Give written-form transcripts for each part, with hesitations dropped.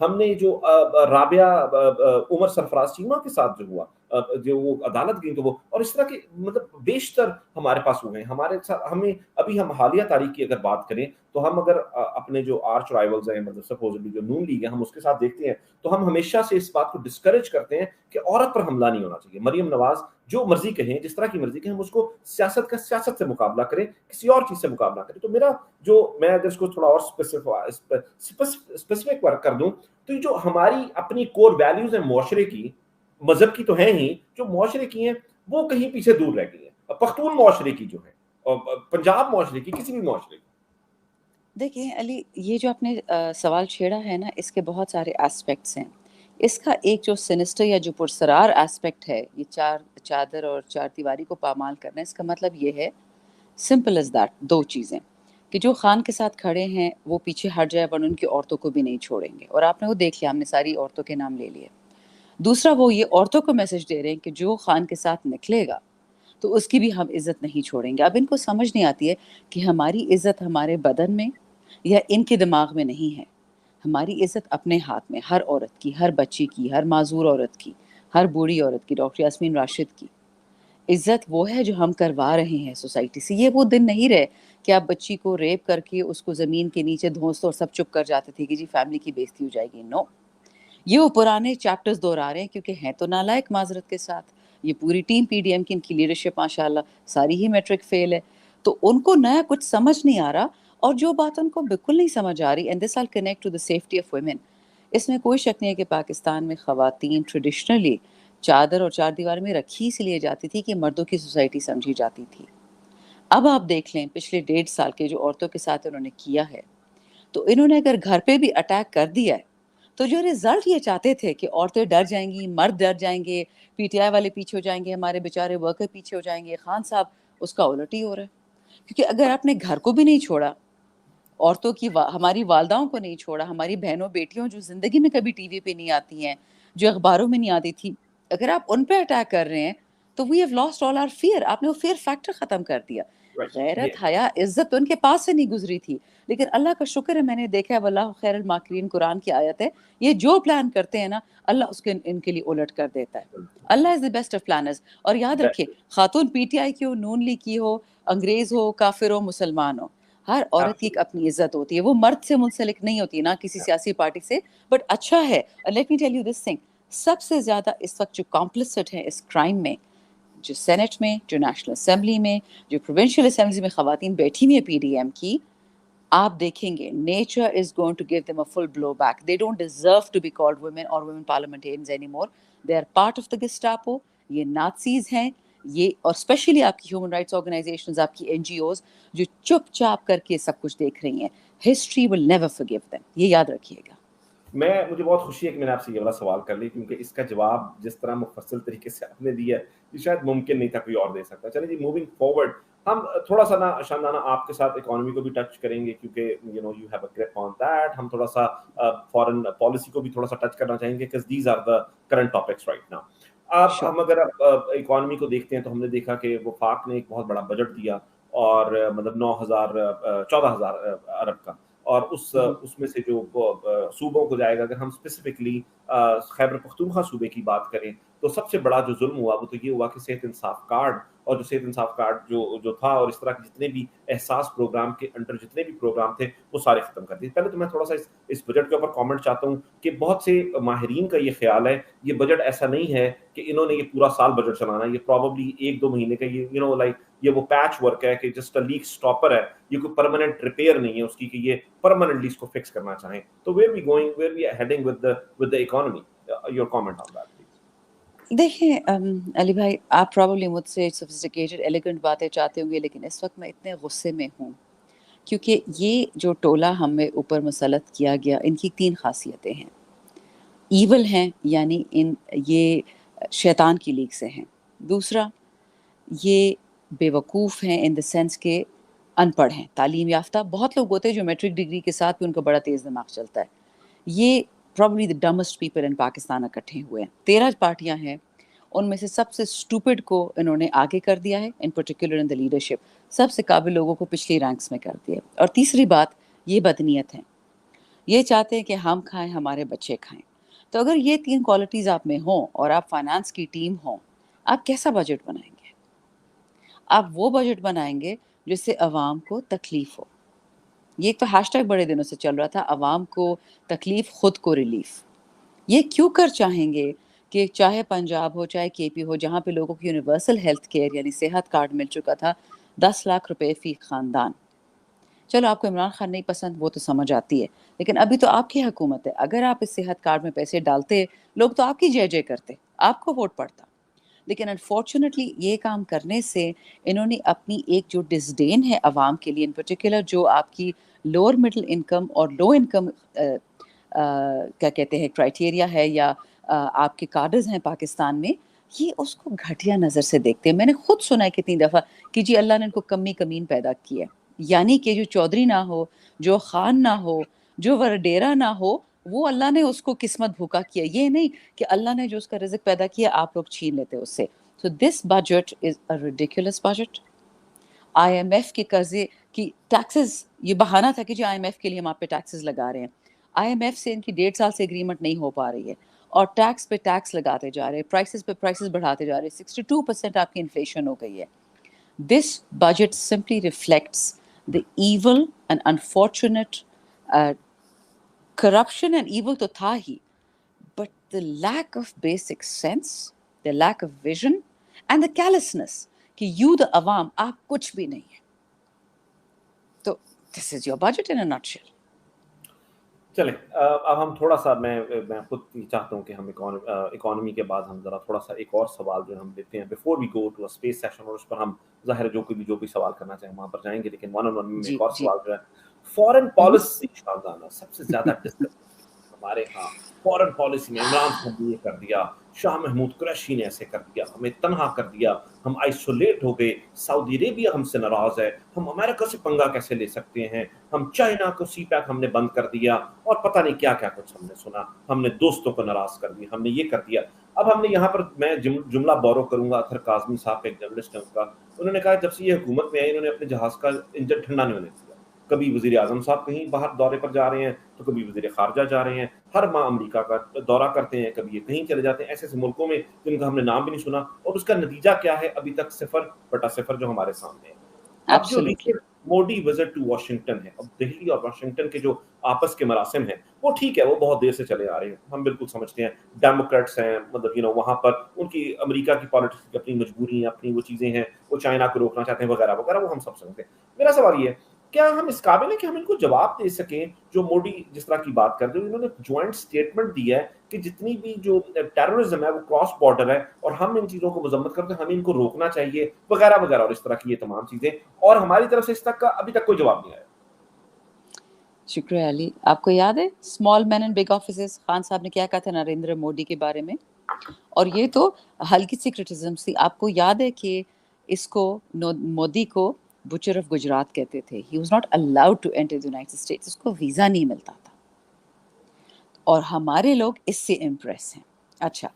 ہم نے جو رابعہ عمر سرفراز چیمہ کے ساتھ جو ہوا، جو وہ عدالت گئی تو وہ، اور اس طرح کے مطلب بیشتر ہمارے پاس ہوئے ہیں ہمارے ساتھ. ہمیں ابھی ہم حالیہ تاریخ کی اگر بات کریں تو ہم اگر اپنے جو آرچ رائیولز ہیں مطلب سپوزلی جو نون لیگ ہے ہم اس کے ساتھ دیکھتے ہیں تو ہم ہمیشہ سے اس بات کو ڈسکریج کرتے ہیں کہ عورت پر حملہ نہیں ہونا چاہیے. مریم نواز جو مرضی کہیں، جس طرح کی مرضی کہیں، ہم اس کو سیاست کا سیاست سے مقابلہ کریں، کسی اور چیز سے مقابلہ کریں. تو میرا جو میں اگر اس کو تھوڑا اور اسپیسیفک ورک کر دوں تو یہ جو ہماری اپنی کور ویلیوز ہیں معاشرے کی، مذہب کی تو ہیں ہی، جو معاشرے کی ہیں وہ کہیں پیچھے دور رہ گئی ہیں. پختون معاشرے کی جو ہے اور پنجاب معاشرے کی، کسی بھی معاشرے کی. دیکھیں علی، یہ جو آپ نے سوال چھیڑا ہے نا، اس کے بہت سارے اسپیکٹس ہیں. اس کا ایک جو سینسٹر یا جو پرسرار اسپیکٹ ہے، یہ چادر اور چار دیواری کو پامال کرنا، اس کا مطلب یہ ہے سمپل از دیٹ، دو چیزیں کہ جو خان کے ساتھ کھڑے ہیں وہ پیچھے ہٹ جائے ورنہ ان کی عورتوں کو بھی نہیں چھوڑیں گے. اور آپ نے وہ دیکھ لیا، ہم نے ساری عورتوں کے نام لے لیے. دوسرا وہ یہ عورتوں کو میسج دے رہے ہیں کہ جو خان کے ساتھ نکلے گا تو اس کی بھی ہم عزت نہیں چھوڑیں گے. اب ان کو سمجھ نہیں آتی ہے کہ ہماری عزت ہمارے بدن میں یا ان کے دماغ میں نہیں ہے. ہماری عزت اپنے ہاتھ میں، ہر عورت کی، ہر بچی کی، ہر معذور عورت کی، ہر بوڑھی عورت کی. ڈاکٹر یاسمین راشد کی عزت وہ ہے جو ہم کروا رہے ہیں سوسائٹی سے. یہ وہ دن نہیں رہے کہ آپ بچی کو ریپ کر کے اس کو زمین کے نیچے دھونس دو اور سب چپ کر جاتے تھے کہ جی فیملی کی بےزتی ہو جائے گی. نو، یہ وہ پرانے چیپٹرز دہرا رہے ہیں کیونکہ ہیں تو نالائق معذرت کے ساتھ. یہ پوری ٹیم پی ڈی ایم کی، ان کی لیڈرشپ ماشاءاللہ ساری ہی میٹرک فیل ہے. تو ان کو نیا کچھ سمجھ نہیں آ رہا، اور جو بات ان کو بالکل نہیں سمجھ آ رہی، and this all connect to the safety of women. اس میں کوئی شک نہیں ہے کہ پاکستان میں خواتین ٹریڈیشنلی چادر اور چار دیوار میں رکھی اس لیے جاتی تھی کہ مردوں کی سوسائٹی سمجھی جاتی تھی. اب آپ دیکھ لیں پچھلے 1.5 سال کے جو عورتوں کے ساتھ انہوں نے کیا ہے، تو انہوں نے اگر گھر پہ بھی اٹیک کر دیا ہے تو جو رزلٹ یہ چاہتے تھے کہ عورتیں ڈر جائیں گی، مرد ڈر جائیں گے، پی ٹی آئی والے پیچھے ہو جائیں گے، ہمارے بیچارے ورکر پیچھے ہو جائیں گے، خان صاحب، اس کا الٹ ہی ہو رہا ہے. کیونکہ اگر آپ نے گھر کو بھی نہیں چھوڑا، عورتوں کی ہماری والداؤں کو نہیں چھوڑا، ہماری بہنوں بیٹیوں جو زندگی میں کبھی ٹی وی پہ نہیں آتی ہیں، جو اخباروں میں نہیں آتی تھی، اگر آپ ان پہ اٹیک کر رہے ہیں تو we have lost all our fear. آپ نے وہ فیئر فیکٹر ختم کر دیا. غیرت، حیا، عزت تو ان کے پاس سے نہیں گزری تھی. لیکن اللہ کا شکر ہے، میں نے دیکھا ہے، واللہ خیر الماکرین قرآن کی آیت ہے، یہ جو پلان کرتے ہیں نا اللہ اس کے ان کے لیے الٹ کر دیتا ہے. اللہ از دی بیسٹ آف پلانرز. اور یاد رکھیں، خاتون پی ٹی آئی کی ہو، نون لیگ کی ہو، انگریز ہو، کافر ہو، مسلمان ہو، ہر عورت کی ایک اپنی عزت ہوتی ہے. وہ مرد سے منسلک نہیں ہوتی، نہ کسی سیاسی پارٹی سے. بٹ اچھا ہے، let me tell you this thing, سب سے زیادہ اس وقت جو کمپلسٹ ہے اس کرائم میں، جو سینٹ میں، جو نیشنل اسمبلی میں، جو پروونشل اسمبلی میں خواتین بیٹھی ہوئی ہیں پی ڈی ایم کی، آپ دیکھیں گے nature is going to give them a full blow back. They don't deserve to be called women اور women parliamentarians any more. They are part of the Gestapo. یہ نازیز ہیں یہ. اور اسپیشلی آپ کی ہیومن رائٹس آرگنائزیشنز، آپ کی N G Os جو چپ چاپ کر کے سب کچھ دیکھ رہی ہیں. History will never forgive them, یہ یاد رکھیے گا. مجھے بہت خوشی ہے کہ میں نے آپ سے یہ والا سوال کر لی، کیونکہ اس کا جواب جس طرح مفصل طریقے سے آپ نے دیا ہے یہ شاید ممکن نہیں تھا کوئی اور دے سکتا. چلیں جی، موونگ فارورڈ ہم تھوڑا سا نا شاندانہ آپ کے ساتھ اکانومی کو بھی ٹچ کریں گے، کیونکہ you have a grip on that. ہم تھوڑا سا فارن پالیسی کو بھی تھوڑا سا ٹچ کرنا چاہیں گے، because these are the current topics right now. اب ہم اگر اکانومی کو دیکھتے ہیں تو ہم نے دیکھا کہ وفاق نے ایک بہت بڑا بجٹ دیا، اور مطلب 14,000 ارب کا، اور اس میں سے جو صوبوں کو جائے گا، اگر ہم اسپیسیفکلی خیبر پختونخوا صوبے کی بات کریں تو سب سے بڑا جو ظلم ہوا وہ تو یہ ہوا کہ صحت انصاف کارڈ، اور جو صحت انصاف کارڈ جو تھا، اور اس طرح کے جتنے بھی احساس پروگرام کے انڈر جتنے بھی پروگرام تھے وہ سارے ختم کر دیے. پہلے تو میں تھوڑا سا اس بجٹ کے اوپر کامنٹ چاہتا ہوں کہ بہت سے ماہرین کا یہ خیال ہے یہ بجٹ ایسا نہیں ہے کہ انہوں نے یہ پورا سال بجٹ چلانا ہے، یہ پروبیبلی 1-2 مہینے کا یہ لائک یہ وہ پیچ ورک ہے کہ جسٹ اے لیک سٹاپر ہے، یہ کوئی پرماننٹ ریپیئر نہیں ہے اس کی کہ یہ پرماننٹلی اس کو فکس کرنا چاہیں. تو where we going, where we heading with the economy, your comment on that please. دیکھیں علی بھائی، آپ پرابلی مجھ سے سوفسٹیکیٹڈ ایلیگنٹ باتیں چاہتے ہوں گے، لیکن اس وقت میں اتنے غصے میں ہوں کیونکہ یہ جو ٹولہ ہم میں اوپر مسلط کیا گیا، ان کی 3 خاصیتیں ہیں. ایول ہیں، یعنی یہ شیطان کی لیگ سے ہیں. دوسرا، یہ بے وقوف ہیں ان دا سینس کہ ان پڑھ ہیں، تعلیم یافتہ بہت لوگ ہوتے ہیں جو میٹرک ڈگری کے ساتھ بھی ان کا بڑا تیز دماغ چلتا ہے. یہ probably the dumbest people in Pakistan اکٹھے ہوئے ہیں. 13 پارٹیاں ہیں، ان میں سے سب سے اسٹوپڈ کو انہوں نے آگے کر دیا ہے، in particular in the leadership. سب سے قابل لوگوں کو پچھلی رینکس میں کر دیا. اور تیسری بات، یہ بدنیت ہیں. یہ چاہتے ہیں کہ ہم کھائیں ہمارے بچے کھائیں. تو اگر یہ 3 کوالٹیز آپ میں ہوں اور آپ فائنانس کی ٹیم ہوں, آپ کیسا بجٹ بنائیں گے؟ آپ وہ بجٹ بنائیں گے جس سے عوام کو تکلیف ہو. یہ ایک تو ہیش ٹیگ بڑے دنوں سے چل رہا تھا, عوام کو تکلیف خود کو ریلیف. یہ کیوں کر چاہیں گے کہ چاہے پنجاب ہو چاہے کے پی ہو, جہاں پہ لوگوں کی یونیورسل ہیلتھ کیئر یعنی صحت کارڈ مل چکا تھا, 10 لاکھ روپے فی خاندان. چلو آپ کو عمران خان نہیں پسند, وہ تو سمجھ آتی ہے, لیکن ابھی تو آپ کی حکومت ہے. اگر آپ اس صحت کارڈ میں پیسے ڈالتے, لوگ تو آپ کی جے جے کرتے, آپ کو ووٹ پڑتا. لیکن انفارچونیٹلی یہ کام کرنے سے انہوں نے اپنی ایک جو ڈسڈین ہے عوام کے لیے, ان پرٹیکولر جو آپ کی لوور مڈل انکم اور لو انکم کیا کہتے ہیں کرائٹیریا ہے یا آپ کے کارڈز ہیں پاکستان میں, یہ اس کو گھٹیا نظر سے دیکھتے ہیں. میں نے خود سنا ہے کتنی دفعہ کہ جی اللہ نے ان کو کمی کمین پیدا کی ہے, یعنی کہ جو چودھری نہ ہو, جو خان نہ ہو, جو وڈیرا نہ ہو, وہ اللہ نے اس کو قسمت بھوکا کیا. یہ نہیں کہ اللہ نے جو اس کا رزق پیدا کیا آپ لوگ چھین لیتے اس سے. So this budget is a ridiculous budget. I M F کے قرضے کی ٹیکسز, یہ بہانہ تھا کہ جو آئی ایم ایف کے لیے ہم آپ پہ ٹیکسز لگا رہے ہیں. آئی ایم ایف سے ان کی 1.5 سال سے اگریمنٹ نہیں ہو پا رہی ہے, اور ٹیکس پہ ٹیکس لگاتے جا رہے ہیں, پرائسز پہ پرائسز بڑھاتے جا رہے ہیں. 62% آپ کی انفلیشن ہو گئی ہے. This budget simply reflects the evil and unfortunate corruption, and evil تو تھا ہی, but the lack of basic sense, the lack of vision and the callousness کہ you the عوام آپ کچھ بھی نہیں ہے. تو this is your budget in a nutshell. چلیں اب ہم تھوڑا سا میں خود چاہتا ہوں کہ ہم اکانومی کے بعد ہم ذرا تھوڑا سا ایک اور سوال جو ہم لیتے ہیں before we go to space session, اور اس پر ہم ظاہر جو بھی سوال کرنا چاہیں وہاں پر جائیں گے, لیکن ون آن ون میں ایک اور سوال جو ہے فارن پالیسی شاہزانہ سب سے زیادہ ڈسکس ہمارے ہاں فارن پالیسی میں عمران خان نے یہ کر دیا, شاہ محمود قریشی نے ایسے کر دیا, ہمیں تنہا کر دیا, ہم آئسولیٹ ہو گئے, سعودی عربیہ ہم سے ناراض ہے, ہم امریکہ سے پنگا کیسے لے سکتے ہیں, ہم چائنا کو سی پیک ہم نے بند کر دیا, اور پتہ نہیں کیا کیا کچھ ہم نے سنا, ہم نے دوستوں کو ناراض کر دیا, ہم نے یہ کر دیا. اب ہم نے یہاں پر میں جملہ بورو کروں گا اطہر کاظمی صاحب کے, ایک جرنلسٹ ہیں ان کا, انہوں نے کہا جب سے یہ حکومت میں آئی انہوں نے اپنے جہاز کا انجن ٹھنڈا نہیں ہونے دیا. کبھی وزیر اعظم صاحب کہیں باہر دورے پر جا رہے ہیں تو کبھی وزیر خارجہ جا رہے ہیں, ہر ماہ امریکہ کا دورہ کرتے ہیں, کبھی یہ کہیں چلے جاتے ہیں ایسے ایسے ملکوں میں جن کا ہم نے نام بھی نہیں سنا, اور اس کا نتیجہ کیا ہے ابھی تک 0/0 جو ہمارے سامنے ہے. اب جو Absolutely. Recent Modi visit to Washington ہے, اب دہلی اور واشنگٹن کے جو آپس کے مراسم ہیں وہ ٹھیک ہے, وہ بہت دیر سے چلے آ رہے ہیں, ہم بالکل سمجھتے ہیں ڈیموکریٹس ہیں, مطلب وہاں پر ان کی امریکہ کی پالیٹکس کی اپنی مجبوری ہیں, اپنی وہ چیزیں ہیں, وہ چائنا کو روکنا چاہتے ہیں وغیرہ وغیرہ, وہ ہم سب سمجھتے ہیں. میرا سوال یہ ہے کیا ہم اس قابل ہیں کہ ہم ان کو جواب دے سکیں جو موڈی جس طرح کی بات کر رہے ہیں, انہوں نے جوائنٹ اسٹیٹمنٹ دیا ہے کہ جتنی بھی جو ٹیررزم ہے وہ کراس بارڈر ہے اور ہم ان چیزوں کو مذمت کرتے ہیں, ہمیں ان کو روکنا چاہیے وغیرہ وغیرہ, اور اس طرح کی یہ تمام چیزیں, اور ہماری طرف سے اس تک کا ابھی تک کوئی جواب نہیں آیا. شکریہ علی. آپ کو یاد ہے small man and big offices, Khan Sahab نے کیا کہا تھا نریندر مودی کے بارے میں, اور یہ تو ہلکی سی کرٹیسزم تھی. آپ کو یاد ہے کہ اس کو مودی کو بچر آف گجرات کہتے تھے. He was not allowed to enter the United States, اس کو ویزا نہیں ملتا تھا, اور ہمارے لوگ اس سے امپریس ہیں. اچھا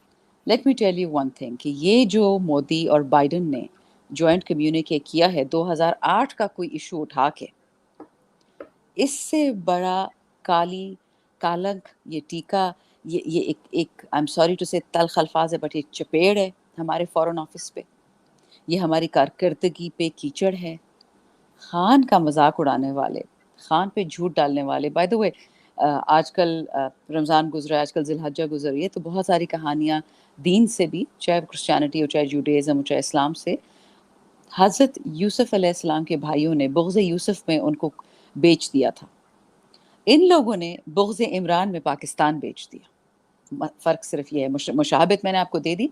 late me tell you one thing کہ یہ جو مودی اور بائیڈن نے جوائنٹ کمیونیکے کیا ہے 2008 کا کوئی ایشو اٹھا کے, اس سے بڑا کالی کالنک, یہ ٹیکا, یہ ایک آئی ایم سوری ٹو سے تلخ الفاظ ہے, بٹ یہ چپیڑ ہے ہمارے فارن آفس پہ, یہ ہماری کارکردگی پہ کیچڑ ہے. خان کا مذاق اڑانے والے, خان پہ جھوٹ ڈالنے والے, بائی دا وے آج کل رمضان گزرا, آج کل ذی الحجہ گزر رہی ہے, تو بہت ساری کہانیاں دین سے بھی, چاہے کرسچینٹی ہو چاہے جوڈیزم ہو چاہے اسلام سے. حضرت یوسف علیہ السلام کے بھائیوں نے بغض یوسف میں ان کو بیچ دیا تھا, ان لوگوں نے بغض عمران میں پاکستان بیچ دیا. فرق صرف یہ ہے, مشابہت میں نے آپ کو دے دی,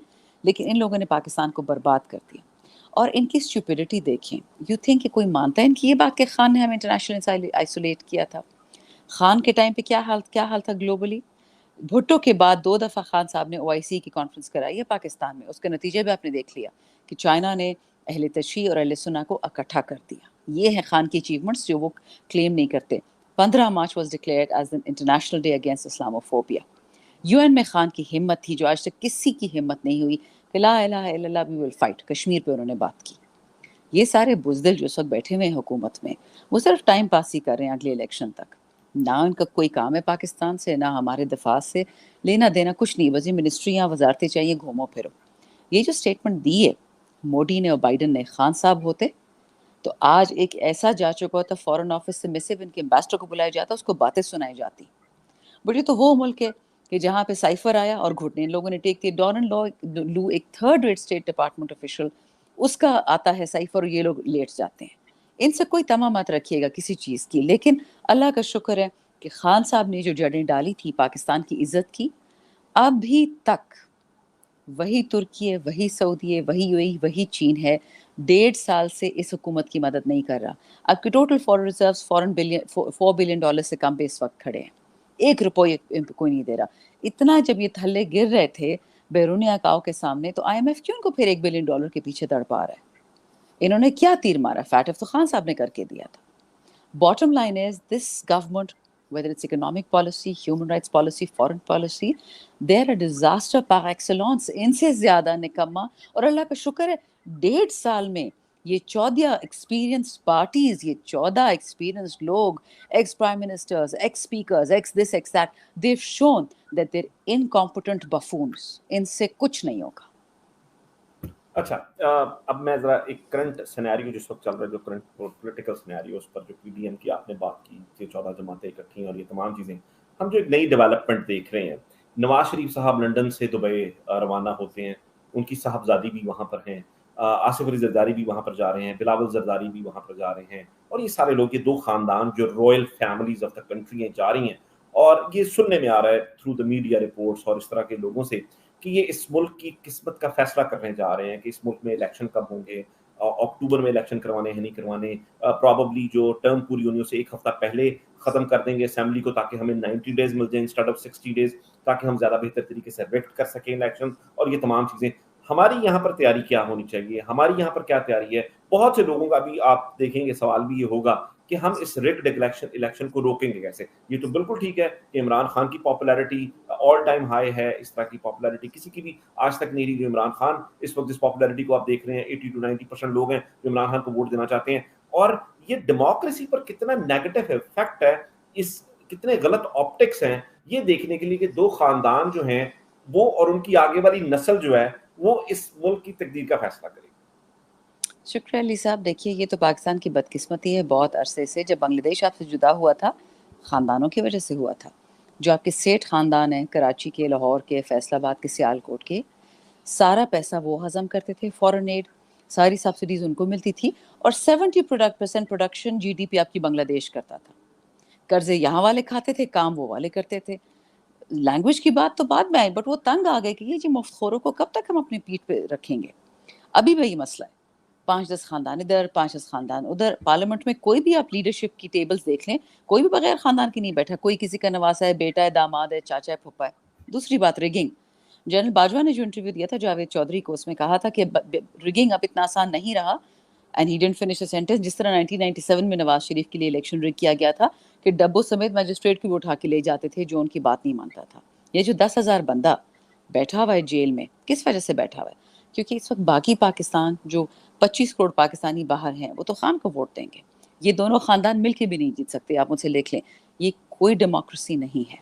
لیکن ان لوگوں نے پاکستان کو برباد کر دیا. اور ان کی اسٹوپیڈٹی دیکھیں, یو تھنک کہ کوئی مانتا ہے ان کی یہ بات کہ خان نے ہمیں انٹرنیشنل آئسولیٹ کیا تھا. خان کے ٹائم پہ کیا حال تھا گلوبلی. بھٹو کے بعد 2 دفعہ خان صاحب نے OIC کی کانفرنس کرائی ہے پاکستان میں, اس کے نتیجے بھی آپ نے دیکھ لیا کہ چائنا نے اہل تشیع اور اہل سنہ کو اکٹھا کر دیا. یہ ہے خان کی اچیومنٹس جو وہ کلیم نہیں کرتے. 15 March was declared as an international day against Islamophobia. UN میں خان کی ہمت تھی جو آج تک کسی کی ہمت نہیں ہوئی کہ لا الہ الا اللہ وی ول فائٹ. کشمیر پہ انہوں نے بات کی. یہ سارے بزدل جو اس وقت بیٹھے ہوئے ہیں حکومت میں, وہ صرف ٹائم پاس ہی کر رہے ہیں اگلے الیکشن تک. نہ ان کا کوئی کام ہے پاکستان سے، نہ ہمارے دفاع سے لینا دینا، کچھ نہیں، بس یہ منسٹریاں وزارتیں چاہیے، گھومو پھرو. یہ جو اسٹیٹمنٹ دی ہے مودی نے اور بائیڈن نے، خان صاحب ہوتے تو آج ایک ایسا جا چکا ہوتا، فورن آفس سے مسو ان کے امبیسڈر کو بلایا جاتا، اس کو باتیں سنائی جاتی. بٹ یہ تو وہ ملک ہے کہ جہاں پہ سائفر آیا اور گھٹنے ان لوگوں نے ٹیک دیے. ڈونلڈ لو ایک third rate state department official, اس کا آتا ہے سائفر اور یہ لوگ لیٹ جاتے ہیں. ان سے کوئی تما مت رکھیے گا کسی چیز کی. لیکن اللہ کا شکر ہے کہ خان صاحب نے جو جڑیں ڈالی تھی پاکستان کی عزت کی، ابھی تک وہی ترکی ہے، وہی سعودی ہے، وہی یو اے ای، وہی چین ہے، 1.5 سال سے اس حکومت کی مدد نہیں کر رہا. اب کے ٹوٹل فورن ریزروز $4 بلین سے کم پہ اس وقت کھڑے ہیں. 1 روپے کوئی نہیں دے رہا. اتنا جب یہ تھلے گر رہے تھے بیرونی آقاؤں کے سامنے، تو آئی ایم ایف کیوں ان کو پھر $1 بلین کے پیچھے تڑپا رہا ہے؟ انہوں نے کیا تیر مارا؟ فیٹ آف تو خان صاحب نے کر کے دیا تھا. Bottom line is this government, whether it's economic policy, human rights policy, foreign policy, they're a disaster par excellence. ان سے زیادہ نکما. اور اللہ کا شکر ہے 1.5 سال میں یہ 14 ایکسپیرینس پارٹیز، یہ 14 ایکسپیرینس لوگ، ex prime ministers, x speakers, x this x that, they've shown that they're incompetent buffoons. ان سے کچھ نہیں ہوگا. اچھا، اب میں ذرا ایک کرنٹ سینیریو جس وقت چل رہا ہے، جو کرنٹ پولیٹیکل سینیریو، اس پر جو پی ڈی ایم کی آپ نے بات کی کہ 14 جماعتیں اکٹھی ہیں اور یہ تمام چیزیں، ہم جو ایک نئی ڈیولپمنٹ دیکھ رہے ہیں. نواز شریف صاحب لنڈن سے دبئی روانہ ہوتے ہیں، ان کی صاحبزادی بھی وہاں پر ہیں، آصف علی زرداری بھی وہاں پر جا رہے ہیں، بلاول زرداری بھی وہاں پر جا رہے ہیں، اور یہ سارے لوگ، یہ 2 خاندان جو Royal families of the country ہیں، جا رہی ہیں. اور یہ سننے میں آ رہا ہے تھرو دا میڈیا رپورٹس اور اس طرح کے لوگوں سے کہ یہ اس ملک کی قسمت کا فیصلہ کرنے جا رہے ہیں کہ اس ملک میں الیکشن کب ہوں گے، اکتوبر میں الیکشن کروانے ہیں نہیں کروانے، پراببلی جو ٹرم پوری ہونی سے 1 ہفتہ پہلے ختم کر دیں گے اسمبلی کو تاکہ ہمیں 90 ڈیز مل جائیں انسٹیڈ آف 60 ڈیز، تاکہ ہم زیادہ بہتر طریقے سے ریکٹ کر سکیں الیکشن. اور یہ تمام چیزیں ہماری یہاں پر تیاری کیا ہونی چاہیے، ہماری یہاں پر کیا تیاری ہے. بہت سے لوگوں کا بھی آپ دیکھیں گے سوال بھی یہ ہوگا کہ ہم اس ریگڈ الیکشن کو روکیں گے کیسے. یہ تو بالکل ٹھیک ہے کہ عمران خان کی پاپولیرٹی آل ٹائم ہائی ہے، اس طرح کی پاپولیرٹی کسی کی بھی آج تک نہیں رہی جو عمران خان اس وقت جس پاپولیرٹی کو آپ دیکھ رہے ہیں. 80 to 90% لوگ ہیں جو عمران خان کو ووٹ دینا چاہتے ہیں. اور یہ ڈیموکریسی پر کتنا نیگیٹو افیکٹ ہے، اس کتنے غلط آپٹکس ہیں، یہ دیکھنے کے لیے کہ 2 خاندان جو ہیں وہ اور ان کی آگے والی نسل جو ہے وہ اس ملک کی تقدیر کا فیصلہ کرے. شکریہ علی صاحب. دیکھیے یہ تو پاکستان کی بدقسمتی ہے، بہت عرصے سے جب بنگلہ دیش آپ سے جدا ہوا تھا خاندانوں کی وجہ سے ہوا تھا. جو آپ کے سیٹھ خاندان ہیں کراچی کے، لاہور کے، فیصل آباد کے، سیال کوٹ کے، سارا پیسہ وہ ہضم کرتے تھے، فورن ایڈ، ساری سبسڈیز ان کو ملتی تھی، اور 70% پروڈکشن جی ڈی پی آپ کی بنگلہ دیش کرتا تھا. قرضے یہاں والے کھاتے تھے، کام وہ والے کرتے تھے. لینگویج کی بات تو بعد میں آئی، بٹ وہ تنگ آ گئے کہ یہ جی مفت خوروں کو کب تک ہم اپنی پیٹھ پہ رکھیں گے. ابھی وہی مسئلہ ہے، 5-10 خاندان ادھر، 5-10 خاندان ادھر. پارلیمنٹ میں کوئی بھی آپ لیڈرشپ کی ٹیبلز دیکھ لیں، کوئی بھی بغیر خاندان کی نہیں بیٹھا. کوئی کسی کا نواسا ہے، بیٹا ہے، داماد ہے، چاچا ہے، پھپھا ہے. دوسری بات ریگنگ. جنرل باجوہ نے جو انٹرویو دیا تھا جاوید چودھری کو، اس میں کہا تھا کہ ریگنگ اب اتنا آسان نہیں رہا. And he didn't finish a sentence. جس طرح 1997 میں نواز شریف کے لیے الیکشن ریگ کیا گیا تھا کہ ڈبوں سمیت میجسٹریٹ کو اٹھا کے لے جاتے تھے جو ان کی بات نہیں مانتا تھا. یہ جو 10,000 بندہ بیٹھا ہوا ہے جیل میں، کس وجہ سے بیٹھا ہوا ہے؟ کیونکہ اس وقت باقی پاکستان جو 25 کروڑ پاکستانی باہر ہیں وہ تو خان کو ووٹ دیں گے. یہ دونوں خاندان مل کے بھی نہیں جیت سکتے. آپ مجھ سے لکھ لیں، یہ کوئی ڈیموکریسی نہیں ہے،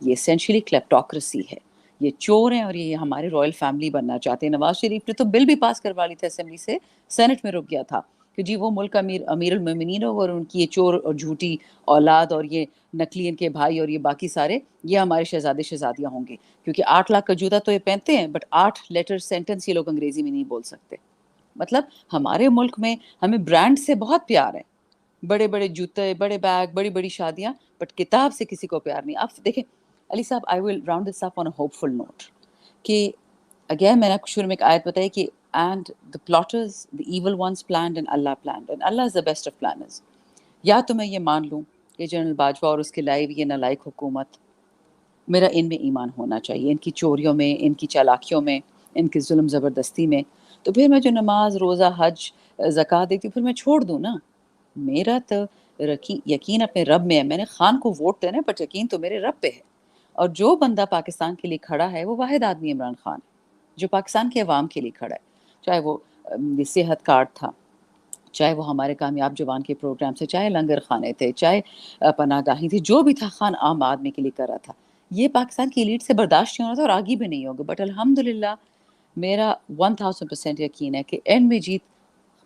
یہ اسینشلی کلیپٹوکریسی ہے. یہ چور ہیں اور یہ ہمارے رائل فیملی بننا چاہتے ہیں. نواز شریف نے تو بل بھی پاس کروا لی تھا اسمبلی سے، سینٹ میں رک گیا تھا کہ جی وہ ملک امیر المومنین ہو، اور ان کی یہ چور اور جھوٹی اولاد اور یہ نقلی ان کے بھائی اور یہ باقی سارے یہ ہمارے شہزادے شہزادیاں ہوں گے. کیونکہ 8 لاکھ کا جوتا تو یہ پہنتے ہیں، بٹ 8 لیٹر سینٹنس یہ لوگ انگریزی میں نہیں بول سکتے. مطلب ہمارے ملک میں ہمیں برانڈ سے بہت پیار ہے، بڑے بڑے جوتے، بڑے بیگ، بڑی بڑی شادیاں، بٹ کتاب سے کسی کو پیار نہیں. آپ دیکھیں Ali sahab, I will round this up on a hopeful note کہ اگین میں نے شروع میں ایک آیت بتائی کہ and the plotters, the evil ones planned and Allah planned and Allah is the best of planners. یا تو میں یہ مان لوں کہ جنرل باجوہ اور اس کے لائے یہ نالائق حکومت، میرا ان میں ایمان ہونا چاہیے، ان کی چوریوں میں، ان کی چالاکیوں میں، ان کی ظلم زبردستی میں، تو پھر میں جو نماز، روزہ، حج، زکوٰۃ دیتی ہوں پھر میں چھوڑ دوں نا. میرا تو یقین اپنے رب میں ہے. میں نے خان کو ووٹ دینا ہے بٹ یقین تو میرے رب پہ ہے. اور جو بندہ پاکستان کے لیے کھڑا ہے وہ واحد آدمی عمران خان ہے جو پاکستان کے عوام کے لیے کھڑا ہے. چاہے وہ صحت کارڈ تھا، چاہے وہ ہمارے کامیاب جوان کے پروگرام سے، چاہے لنگر خانے تھے، چاہے پناہ گاہیں تھی، جو بھی تھا خان عام آدمی کے لیے کر رہا تھا. یہ پاکستان کی ایلیٹ سے برداشت نہیں ہو رہا تھا اور آگے بھی نہیں ہوگا. بٹ الحمدللہ میرا 1000% یقین ہے کہ اینڈ میں جیت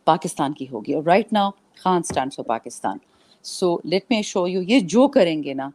پاکستان کی ہوگی. اور right now Khan stands for Pakistan. So let me show you, یہ جو کریں گے نا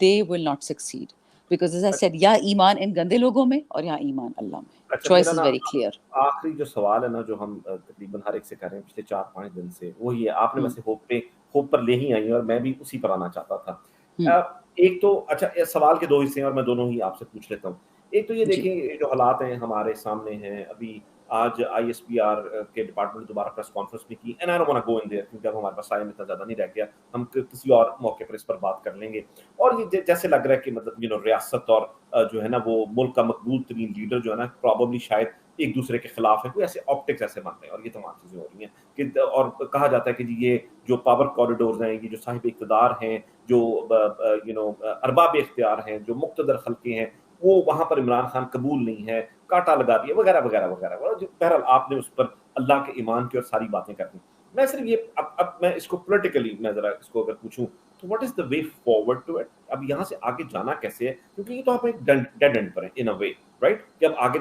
they will not succeed, because as I said یا ایمان ان گندے لوگوں میں اور یا ایمان اللہ میں. اچھا چوائس میرا از نا ویری کلیئر. آخری جو سوال ہے نا جو ہم تقریباً ہر ایک سے کر رہے ہیں پچھلے 4-5 دن سے، وہ یہ آپ نے ویسے ہوپ پر لے ہی آئی ہیں اور میں بھی اسی پر آنا چاہتا تھا. ایک تو اچھا سوال کے 2 حصے ہیں اور میں دونوں ہی آپ سے پوچھ لیتا ہوں. ایک تو یہ جی دیکھیں جو حالات ہیں ہمارے سامنے ہیں ابھی، آج آئی ایس پی آر کے ڈپارٹمنٹ نے دوبارہ پریس کانفرنس بھی کی، and I don't want to go in there کیونکہ اب ہمارے پاس ٹائم اتنا زیادہ نہیں رہ گیا، ہم کسی اور موقع پر اس پر بات کر لیں گے. اور یہ جیسے لگ رہا ہے کہ مطلب ریاست اور جو ہے نا وہ ملک کا مقبول ترین لیڈر جو ہے نا پراببلی شاید ایک دوسرے کے خلاف ہے، کوئی ایسے آپٹکس ایسے بن رہے ہیں اور یہ تمام چیزیں ہو رہی ہیں کہ اور کہا جاتا ہے کہ جی یہ جو پاور کوریڈورز ہیں، یہ جو صاحب اقتدار ہیں، جو ارباب اختیار ہیں، جو مقتدر خلقے ہیں، وہ وہاں پر عمران خان قبول نہیں ہے، کاٹا لگا دیا وغیرہ وغیرہ وغیرہ. بہرحال آپ نے اس پر اللہ کے ایمان کی اور ساری باتیں کر دی. میں صرف یہ اب میں اس کو پولیٹیکلی میں ذرا اس کو اگر پوچھوں تو what is the way forward to it? اب یہاں سے آگے جانا کیسے ہے؟ کیونکہ یہ تو آپ ایک ڈیڈ اینڈ پر ہیں ان اے وے، رائٹ؟ کہ اب آگے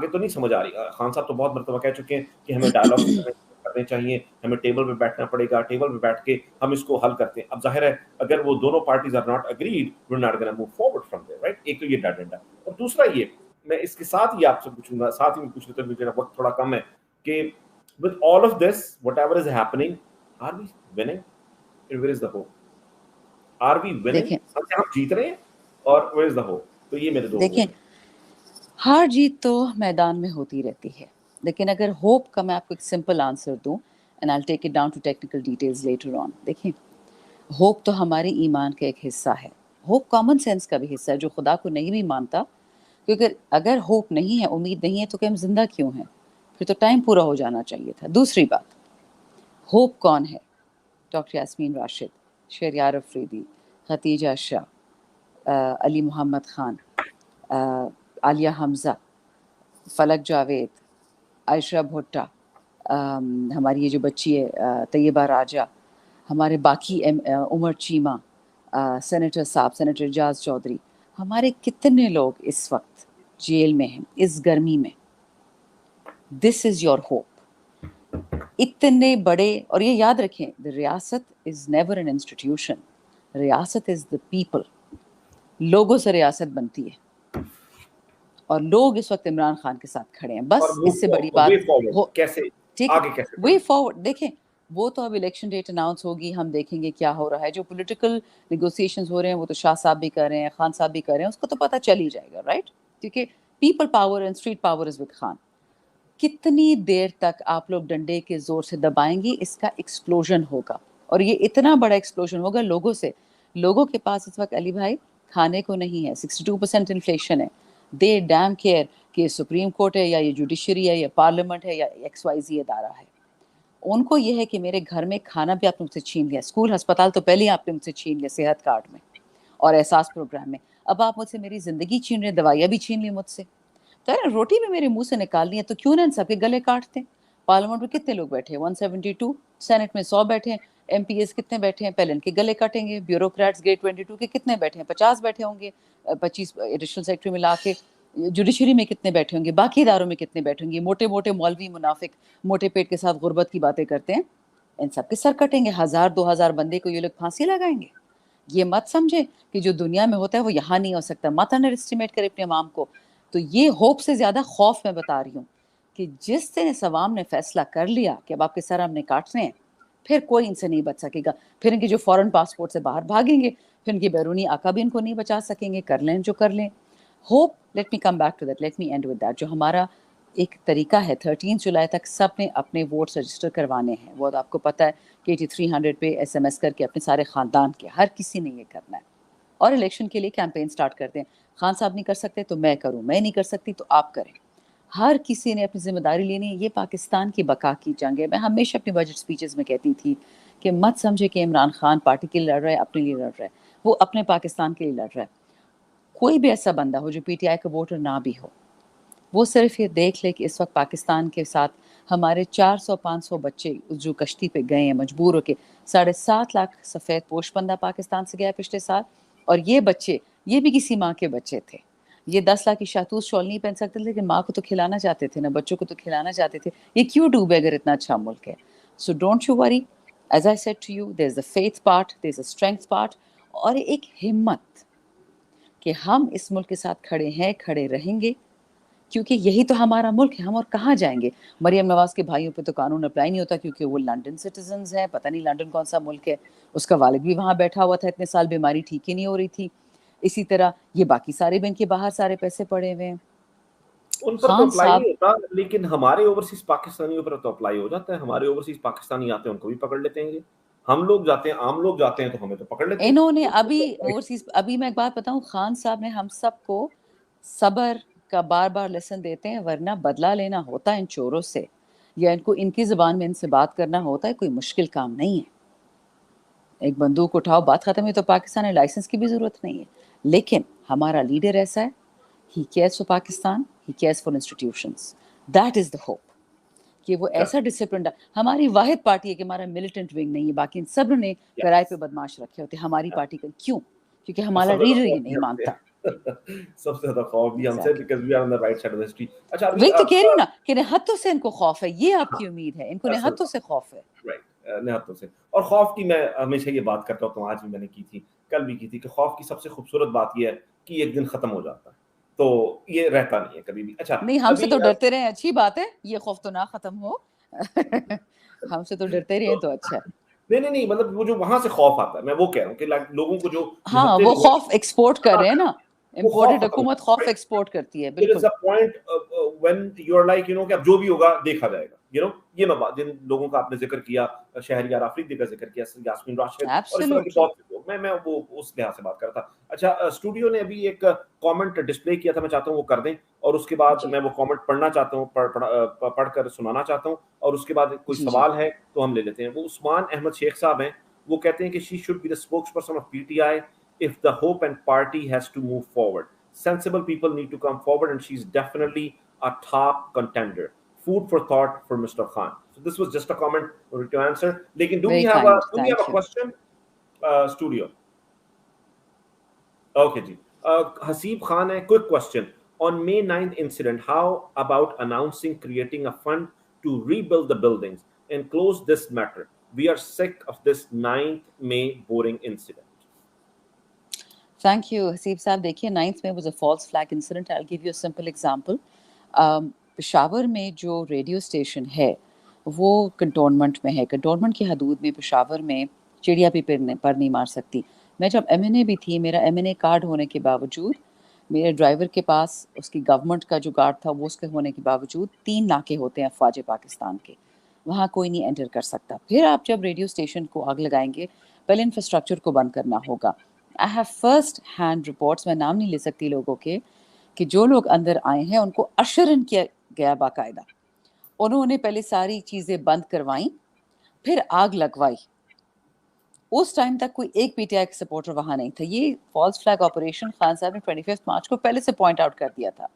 تو نہیں سمجھ آ رہی. خان صاحب تو بہت مرتبہ کہہ چکے ہیں کہ ہمیں ڈائلاگس کرنے چاہیے، ہمیں ٹیبل پہ بیٹھنا پڑے گا، ٹیبل پہ بیٹھ کے ہم اس کو حل کرتے ہیں. اب ظاہر ہے اگر وہ دونوں parties are not agreed we are not gonna move forward from there, right? ایک تو یہ ڈیڈ اینڈ ہے. اور دوسرا یہ میں اس کے ساتھ ہی آپ سے پوچھوں گا، ساتھ ہی میں پوچھ لیتا ہوں کیونکہ وقت تھوڑا کم ہے، کہ with all of this whatever is happening are we winning and where is the hope? Are we winning؟ دیکھیں ہم جیت رہے ہیں اور where is the hope؟ تو یہ میرے 2 وہ دیکھیں ہیں. ہار جیت تو میدان میں ہوتی رہتی ہے، لیکن اگر ہوپ کا میں آپ کو ایک سمپل آنسر دوں and I take it down to technical details later on. دیکھیں ہوپ تو ہماری ایمان کا ایک حصہ ہے، ہوپ کامن سینس کا بھی حصہ ہے. جو خدا کو نہیں بھی مانتا، کیونکہ اگر ہوپ نہیں ہے، امید نہیں ہے، تو کہ ہم زندہ کیوں ہیں؟ پھر تو ٹائم پورا ہو جانا چاہیے تھا. دوسری بات، ہوپ کون ہے؟ ڈاکٹر یاسمین راشد، شہریار افریدی، ختیجہ شاہ، علی محمد خان، عالیہ حمزہ، فلک جاوید، عائشہ بھٹا، ہماری یہ جو بچی ہے طیبہ راجہ، ہمارے باقی عمر چیمہ، سینیٹر صاحب، سینیٹر اجاز چودھری، ہمارے کتنے لوگ اس وقت جیل میں ہیں اس گرمی میں. دس از یور ہوپ. اتنے بڑے، اور یہ یاد رکھیں ریاست از نیور این انسٹیٹیوشن، ریاست از دا پیپل. لوگوں سے ریاست بنتی ہے اور لوگ اس وقت عمران خان کے ساتھ کھڑے ہیں. بس اس سے بڑی بات وے فارورڈ ہو. کیسے ٹھیک ہے، آگے کیسے وے بڑھیں؟ فارورڈ دیکھیں وہ تو اب الیکشن ڈیٹ اناؤنس ہوگی، ہم دیکھیں گے کیا ہو رہا ہے. جو پولیٹیکل نیگوسیشنز ہو رہے ہیں وہ تو شاہ صاحب بھی کر رہے ہیں، خان صاحب بھی کر رہے ہیں، اس کو تو پتہ چل ہی جائے گا، رائٹ؟ کیونکہ people power and street power is with Khan. کتنی دیر تک آپ لوگ ڈنڈے کے زور سے دبائیں گی، اس کا ایکسپلوژن ہوگا. اور یہ اتنا بڑا ایکسپلوژن ہوگا لوگوں سے. لوگوں کے پاس اس وقت علی بھائی کھانے کو نہیں ہے، 62% انفلیشن ہے. دے ڈیم کیئر کہ سپریم کورٹ ہے یا یہ جوڈیشری ہے یا پارلیمنٹ ہے یا ایکس وائی زی ادارہ ہے. ان کو یہ ہے کہ میرے گھر میں کھانا بھی آپ نے مجھ سے چھین لیا، اسکول ہسپتال تو پہلے ہی آپ نے مجھ سے چھین لیا صحت کارڈ میں اور احساس پروگرام میں، اب آپ مجھ سے میری زندگی چھین رہے، دوائیاں بھی چھین لی مجھ سے. تو روٹی بھی میرے منہ سے نکالنی ہے تو کیوں نہ ان سب کے گلے کاٹتے ہیں. پارلیمنٹ میں کتنے لوگ بیٹھے ہیں؟ 172. سینٹ میں 100 بیٹھے ہیں. ایم پی ایس کتنے بیٹھے ہیں؟ پہلے ان کے گلے کاٹیں گے. بیوروکریٹس گیٹ 22 کے کتنے بیٹھے ہیں؟ 50 بیٹھے ہوں گے، 25 ایڈیشنل سیکٹری ملا کے. جوڈیشری میں کتنے بیٹھے ہوں گے؟ باقی اداروں میں کتنے بیٹھے ہوں گے؟ موٹے موٹے مولوی منافق موٹے پیٹ کے ساتھ غربت کی باتیں کرتے ہیں، ان سب کے سر کٹیں گے. 1000-2000 بندے کو یہ لوگ پھانسی لگائیں گے. یہ مت سمجھے کہ جو دنیا میں ہوتا ہے وہ یہاں نہیں ہو سکتا. مت انڈر اسٹیمیٹ کرے اپنے عوام کو. تو یہ ہوپ سے زیادہ خوف میں بتا رہی ہوں کہ جس دن اس عوام نے فیصلہ کر لیا کہ اب آپ کے سر ہم نے کاٹنے ہیں، پھر کوئی ان سے نہیں بچ سکے گا. پھر ان کے جو فورن پاسپورٹ سے باہر بھاگیں گے، پھر ان کے بیرونی آقا بھی ان کو نہیں بچا سکیں گے. کر لیں جو کر لیں. Hope, let me come back to that, let me end with that. جو ہمارا ایک طریقہ ہے 13 جولائی تک سب نے اپنے ووٹس رجسٹر کروانے ہیں. وہ آپ کو پتہ ہے کہ 8300 پہ ایس ایم ایس کر کے اپنے سارے خاندان کے، ہر کسی نے یہ کرنا ہے. اور الیکشن کے لیے کیمپین سٹارٹ کرتے ہیں. خان صاحب نہیں کر سکتے تو میں کروں، میں نہیں کر سکتی تو آپ کریں. ہر کسی نے اپنی ذمہ داری لینی ہے. یہ پاکستان کی بقا کی جنگ ہے. میں ہمیشہ اپنی بجٹ سپیچز میں کہتی تھی کہ مت سمجھے کہ عمران خان پارٹی کے لیے لڑ رہا ہے، اپنے لیے لڑ رہا ہے. وہ اپنے پاکستان کے لیے لڑ رہا ہے. کوئی بھی ایسا بندہ ہو جو پی ٹی آئی کا ووٹر نہ بھی ہو، وہ صرف یہ دیکھ لے کہ اس وقت پاکستان کے ساتھ ہمارے 400-500 بچے جو کشتی پہ گئے ہیں مجبور ہو کے, 7.5 لاکھ سفید پوش بندہ پاکستان سے گیا پچھلے سال, اور یہ بچے یہ بھی کسی ماں کے بچے تھے. یہ 10 لاکھ کی شاہتوت شال نہیں پہن سکتے لیکن ماں کو تو کھلانا چاہتے تھے نا, بچوں کو تو کھلانا چاہتے تھے. یہ کیوں ڈوبے اگر اتنا اچھا ملک ہے؟ So don't you worry, as I said to you, there is a faith part, there is a strength part, اور ایک ہمت کہ ہم اس ملک کے ساتھ کھڑے ہیں, کھڑے رہیں گے, کیونکہ یہی تو ہمارا ملک ہے, ہم اور کہاں جائیں گے. مریم نواز کے بھائیوں پہ تو قانون اپلائی نہیں ہوتا کیونکہ وہ لنڈن سٹیزنز ہیں, پتہ نہیں لنڈن کون سا ملک ہے, اس کا والد بھی وہاں بیٹھا ہوا تھا اتنے سال, بیماری ٹھیک ہی نہیں ہو رہی تھی. اسی طرح یہ باقی سارے بین کے باہر سارے پیسے پڑے ہوئے ہیں. ان پر تو خان اپلائی صاحب نہیں ہوتا, لیکن ہمارے اوورسیز پاکستانیوں پر تو اپلائی ہو جاتا ہے. ہمارے اوورسیز پاکستانی آتے ہیں, ان کو بھی پکڑ لیتے ہیں. ہم لوگ جاتے ہیں, عام لوگ جاتے ہیں تو ہمیں تو پکڑ لیتے ہیں. انہوں نے ابھی میں ایک بات بتاؤں, خان صاحب نے ہم سب کو صبر کا بار بار لیسن دیتے ہیں, ورنہ بدلہ لینا ہوتا ہے ان چوروں سے, یا ان کو ان کی زبان میں ان سے بات کرنا ہوتا ہے, کوئی مشکل کام نہیں ہے. ایک بندوق اٹھاؤ, بات ختم ہے. تو پاکستان میں لائسنس کی بھی ضرورت نہیں ہے, لیکن ہمارا لیڈر ایسا ہے, he cares for Pakistan, he cares for institutions. That is the hope کہ وہ ایسا ڈسپلنڈ. ہماری واحد پارٹی ہے کہ ہمارا ملیٹنٹ ونگ نہیں ہے, باقی ان سب نے کرائے پہ بدماش رکھے ہوتے. ہماری پارٹی کا کیوں؟ کیونکہ ہمارا لیڈر یہ نہیں مانتا. سب سے زیادہ خوف بھی ہم سے, because we are on the right side of history. اچھا ابھی وہی تو کہہ رہی ہوں نا کہ نہتوں سے ان کو خوف ہے, یہ آپ کی امید ہے, ان کو نہتوں سے خوف ہے. نہتوں سے. اور خوف کی میں ہمیشہ یہ بات کرتا ہوں, آج بھی میں نے کی تھی, کل بھی کی تھی, کہ خوف کی سب سے خوبصورت بات یہ ہے کہ ایک دن ختم ہو جاتا ہے, تو یہ رہتا نہیں ہے کبھی بھی. اچھا نہیں, ہم سے ابھی تو ڈرتے رہے, اچھی بات ہے, یہ خوف تو نہ ختم ہو. ہم سے تو ڈرتے رہے تو اچھا ہے. نہیں, مطلب وہ جو وہاں سے خوف آتا ہے, میں وہ کہہ رہا ہوں کہ لوگوں کو جو ہاں, نہتے وہ لوگ خوف ایکسپورٹ کر رہے ہیں نا, وہ خوف امپورٹڈ ختم حکومت خوف ایکسپورٹ کرتی ہے. There بالکل. is a point when you are like, کہ اب جو بھی ہوگا دیکھا جائے گا. یہ میں جن لوگوں کا آپ نے ذکر کیا, شہریار آفریدی کا ذکر کیا, یاسمین راشد, اور اس طرح کے Absolutely. بہت سے لوگ, میں وہ اس لحاظ سے بات کرتا. اچھا, اسٹوڈیو نے ابھی ایک کامنٹ ڈسپلے کیا تھا, میں چاہتا ہوں وہ کر دیں, اور اس کے بعد جی میں وہ کامنٹ پڑھنا چاہتا ہوں, پڑھ کر سنانا چاہتا ہوں, اور اس کے بعد کوئی جی سوال ہے تو ہم لے لیتے ہیں. وہ عثمان احمد شیخ صاحب ہیں, وہ کہتے ہیں کہ she should be the spokesperson of PTI if the hope and party has to move forward. Sensible people need to come forward, and she's definitely a top contender. Food for thought for Mr. Khan. So this was just a comment to answer. Lekin do we Very have kind. a Thank you. question? Studio. Okay ji. Haseeb Khan hai, quick question. On May 9th incident, how about announcing creating a fund to rebuild the buildings and close this matter? We are sick of this 9th May boring incident. Thank you Haseeb صاحب. دیکھیے, 9th میں was a false flag incident. I give you a simple example. Peshawar میں جو radio station ہے وہ cantonment میں ہے. Cantonment کی حدود میں پشاور میں چڑیا بھی پر نہیں مار سکتی. میں جب ایم این اے بھی تھی, میرا ایم این اے کارڈ ہونے کے باوجود میرے ڈرائیور کے پاس اس کی گورنمنٹ کا جو کارڈ تھا وہ اس کے ہونے کے باوجود 3 ناکے ہوتے ہیں افواج پاکستان کے, وہاں کوئی نہیں انٹر کر سکتا. پھر آپ جب ریڈیو اسٹیشن کو آگ لگائیں گے, پہلے انفراسٹرکچر کو بند کرنا ہوگا. I have first hand reports, میں نام نہیں لے سکتی لوگوں کے, کہ جو لوگ اندر آئے ہیں ان کو اشرن کیا گیا باقاعدہ. انہوں نے پہلے ساری چیزیں بند کروائیں, پھر آگ لگوائی. اس ٹائم تک کوئی ایک پی ٹی آئی کا سپورٹر وہاں نہیں تھا. یہ false flag operation Khan Sahab نے 25 مارچ کو پہلے سے پوائنٹ آؤٹ کر دیا تھا.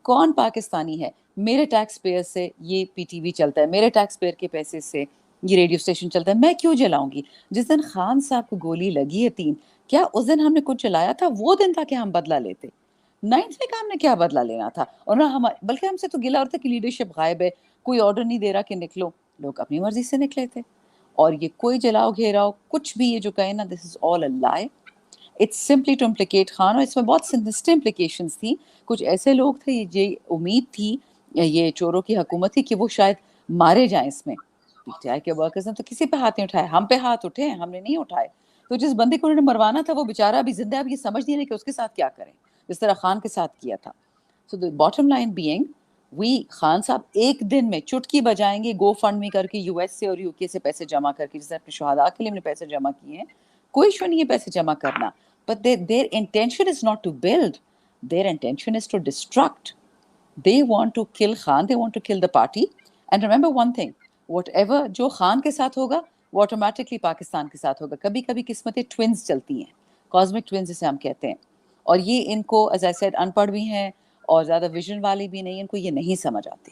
کون پاکستانی ہے؟ میرے ٹیکس پیئر سے یہ پی ٹی وی چلتا ہے, میرے ٹیکس پیئر کے پیسے سے یہ ریڈیو اسٹیشن چلتا ہے, میں کیوں جلاؤں گی؟ جس دن خان صاحب کو گولی لگی ہے 3, کیا اس دن ہم نے کچھ جلایا تھا؟ وہ دن تھا کہ ہم بدلہ لیتے. 9th میں کا ہم نے کیا بدلہ لینا تھا؟ اور نہ بلکہ ہم سے تو گلا ہوتا کہ لیڈرشپ غائب ہے, کوئی آرڈر نہیں دے رہا کہ نکلو. لوگ اپنی مرضی سے نکلے تھے. اور یہ کوئی جلاؤ گھیراؤ کچھ بھی یہ جو کہے نا, دس از all a lie. It's simply to implicate Khan. اور اس میں بہت سینسٹو امپلیکیشنز تھیں. کچھ ایسے لوگ تھے, یہ امید تھی, یہ چوروں کی حکومت تھی کہ وہ شاید مارے جائیں اس میں. پی ٹی آئی کے ورکرز نے تو کسی پہ ہاتھ نہیں اٹھائے, ہم پہ ہاتھ اٹھے, ہم نے نہیں اٹھائے. تو جس بندے کو انہوں نے مروانا تھا وہ بیچارہ ابھی زندہ ہے, اب یہ سمجھ نہیں رہے کہ اس کے ساتھ کیا کریں, جس طرح خان کے ساتھ کیا تھا. سو دی باٹم لائن بینگ, وی خان صاحب ایک دن میں چٹکی بجائیں گے, گو فنڈ می کر کے یو ایس سے اور یو کے سے پیسے جمع کر کے, جیسے اپنے شہداء کے لیے ہم نے پیسے جمع کیے ہیں, کوئی ایشو نہیں ہے پیسے جمع کرنا. But their intention is not to build. Their intention is to destruct. They want to kill Khan. They want to kill the party. And remember one thing, whatever جو خان کے ساتھ ہوگا وہ آٹومیٹکلی پاکستان کے ساتھ ہوگا. کبھی کبھی قسمتیں ٹوینز چلتی ہیں, کاسمک ٹوینز جسے ہم کہتے ہیں. اور یہ ان کو ایز آئی سیڈ ان پڑھ بھی ہیں اور زیادہ ویژن والی بھی نہیں, ان کو یہ نہیں سمجھ آتی.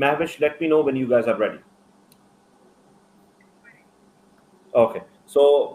Mahvish, let me know when you guys are ready. Okay, so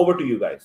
Over to you guys.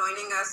joining us.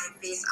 my face.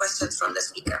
questions from the speaker.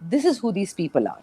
This is who these people are.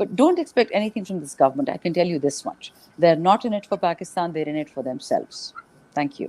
But don't expect anything from this government. I can tell you this much. They're not in it for Pakistan, they're in it for themselves. Thank you.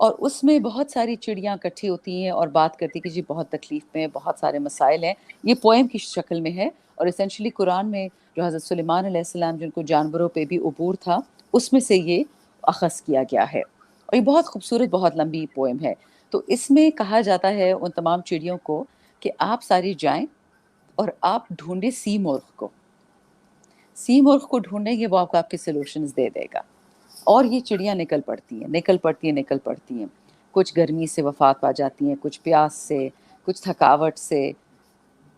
اور اس میں بہت ساری چڑیاں اکٹھی ہوتی ہیں اور بات کرتی کہ جی بہت تکلیف میں بہت سارے مسائل ہیں. یہ پوئم کی شکل میں ہے اور اسینشلی قرآن میں جو حضرت سلیمان علیہ السلام جن کو جانوروں پہ بھی عبور تھا اس میں سے یہ اخذ کیا گیا ہے. اور یہ بہت خوبصورت بہت لمبی پوئم ہے. تو اس میں کہا جاتا ہے ان تمام چڑیوں کو کہ آپ ساری جائیں اور آپ ڈھونڈیں سی مرغ کو. سی مرغ کو ڈھونڈیں گے وہ آپ کے سولوشنز دے دے گا. اور یہ چڑیاں نکل پڑتی ہیں. کچھ گرمی سے وفات پا جاتی ہیں, کچھ پیاس سے, کچھ تھکاوٹ سے.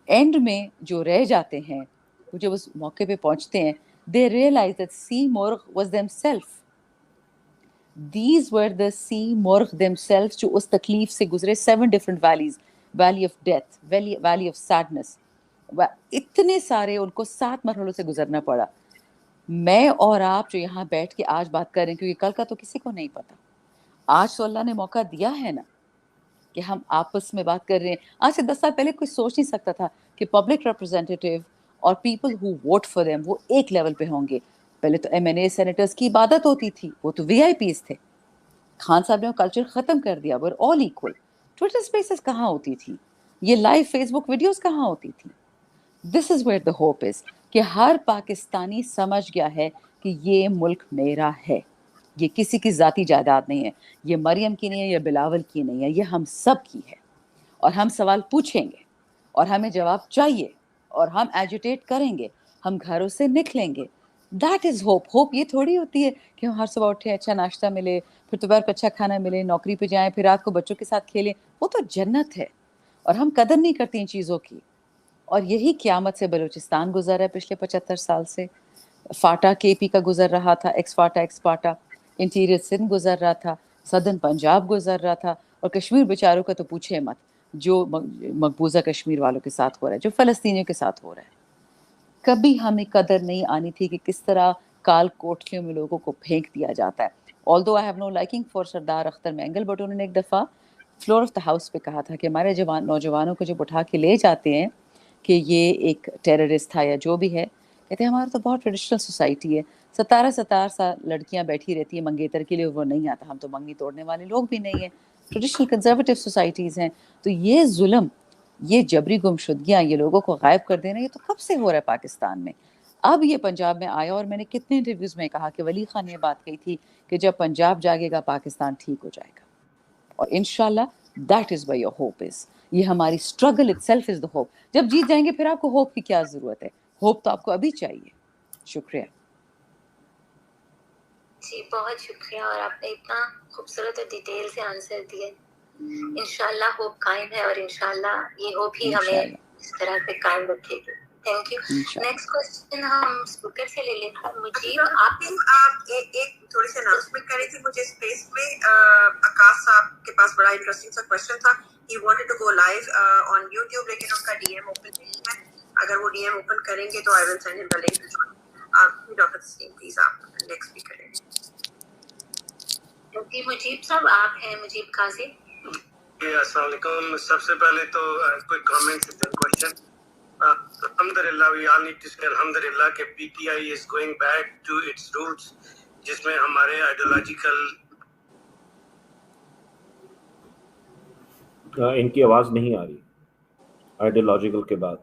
اینڈ میں جو رہ جاتے ہیں وہ جب اس موقع پہ پہنچتے ہیں they realize that sea مرغ was themselves. These were the sea مرغ themselves جو اس تکلیف سے گزرے. 7 different valleys, valley of death, valley of sadness. اتنے سارے ان کو 7 مرحلوں سے گزرنا پڑا. میں اور آپ جو یہاں بیٹھ کے آج بات کر رہے ہیں کیونکہ کل کا تو کسی کو نہیں پتا. آج تو اللہ نے موقع دیا ہے نا کہ ہم آپس میں بات کر رہے ہیں. آج سے 10 سال پہلے کوئی سوچ نہیں سکتا تھا کہ پبلک ریپرزینٹیٹیو اور people who vote for them وہ ایک لیول پہ ہوں گے. پہلے تو ایم این اے سینیٹرز کی عبادت ہوتی تھی, وہ تو وی آئی پیز تھے. خان صاحب نے وہ کلچر ختم کر دیا. we're all equal. Twitter spaces کہاں ہوتی تھی, یہ لائیو فیس بک ویڈیوز کہاں ہوتی تھی. دس is where the hope is کہ ہر پاکستانی سمجھ گیا ہے کہ یہ ملک میرا ہے, یہ کسی کی ذاتی جائیداد نہیں ہے, یہ مریم کی نہیں ہے, یہ بلاول کی نہیں ہے, یہ ہم سب کی ہے. اور ہم سوال پوچھیں گے اور ہمیں جواب چاہیے اور ہم ایجوٹیٹ کریں گے, ہم گھروں سے نکلیں گے. That is hope. ہوپ یہ تھوڑی ہوتی ہے کہ ہم ہر صبح اٹھیں اچھا ناشتہ ملے, پھر دوپہر کو اچھا کھانا ملے, نوکری پہ جائیں, پھر رات کو بچوں کے ساتھ کھیلیں. وہ تو جنت ہے اور ہم قدر نہیں کرتے ان چیزوں کی. اور یہی قیامت سے بلوچستان گزر رہا ہے پچھلے 75 سال سے. فاٹا کے پی کا گزر رہا تھا, ایکس فاٹا, انٹیریئر سندھ گزر رہا تھا, سدرن پنجاب گزر رہا تھا, اور کشمیر بیچاروں کا تو پوچھے مت جو مقبوضہ کشمیر والوں کے ساتھ ہو رہا ہے, جو فلسطینیوں کے ساتھ ہو رہا ہے. کبھی ہمیں قدر نہیں آنی تھی کہ کس طرح کال کوٹھیوں میں لوگوں کو پھینک دیا جاتا ہے. although I have no liking for Sardar Akhtar Mengal, but انہوں نے ایک دفعہ فلور آف دا ہاؤس پہ کہا تھا کہ ہمارے نوجوانوں کو جب اٹھا کے لے جاتے ہیں کہ یہ ایک ٹیررسٹ تھا یا جو بھی ہے, کہتے ہیں ہمارا تو بہت ٹریڈیشنل سوسائٹی ہے, 17 سال لڑکیاں بیٹھی رہتی ہیں منگیتر کے لیے, وہ نہیں آتا, ہم تو منگنی توڑنے والے لوگ بھی نہیں ہیں, ٹریڈیشنل کنزرویٹو سوسائٹیز ہیں. تو یہ ظلم, یہ جبری گمشدگیاں, یہ لوگوں کو غائب کر دینا, یہ تو کب سے ہو رہا ہے پاکستان میں. اب یہ پنجاب میں آیا, اور میں نے کتنے انٹرویوز میں کہا کہ ولی خان نے بات کہی تھی کہ جب پنجاب جاگے گا پاکستان ٹھیک ہو جائے گا. اور انشاءاللہ that is where your hope is. یہ ہماری struggle it self is the hope. جب جیت جائیں گے پھر آپ کو ہوپ کی کیا ضرورت ہے, ہوپ تو آپ کو ابھی چاہیے. شکریہ. جی بہت شکریہ, اور آپ نے اتنا خوبصورت اور ڈیٹیل سے آنسر دیے. انشاءاللہ ہوپ قائم ہے, اور انشاءاللہ یہ ہوپ ہی ہمیں اس طرح سے قائم رکھے گی. Thank you. نیکسٹ کوسچن ہم اسپیکر سے لے لیتے ہیں. مجھے آپ ایک تھوڑی سی اناؤنسمنٹ کری تھی مجھے اسپیس میں. آکاش صاحب کے پاس بڑا انٹرسٹنگ سا کویشچن تھا. He wanted to go live on YouTube, لیکن ان کا ڈی ایم اوپن نہیں ہے. اگر وہ ڈی ایم اوپن کریں گے تو آئی will send him the link. Doctor Tasneem please آپ نیکسٹ اسپیکر ہیں. جی مجیب صاحب آپ ہیں, مجیب قاضی. السلام علیکم. سب سے پہلے تو کوئی کامنٹ کویشچن. الحمدللہ we all need to say الحمدللہ کہ P T I is going back to its roots, جس میں ہمارے آئیڈیولوجیکل. ان کی آواز نہیں آ رہی آئیڈیولوجیکل کے بعد.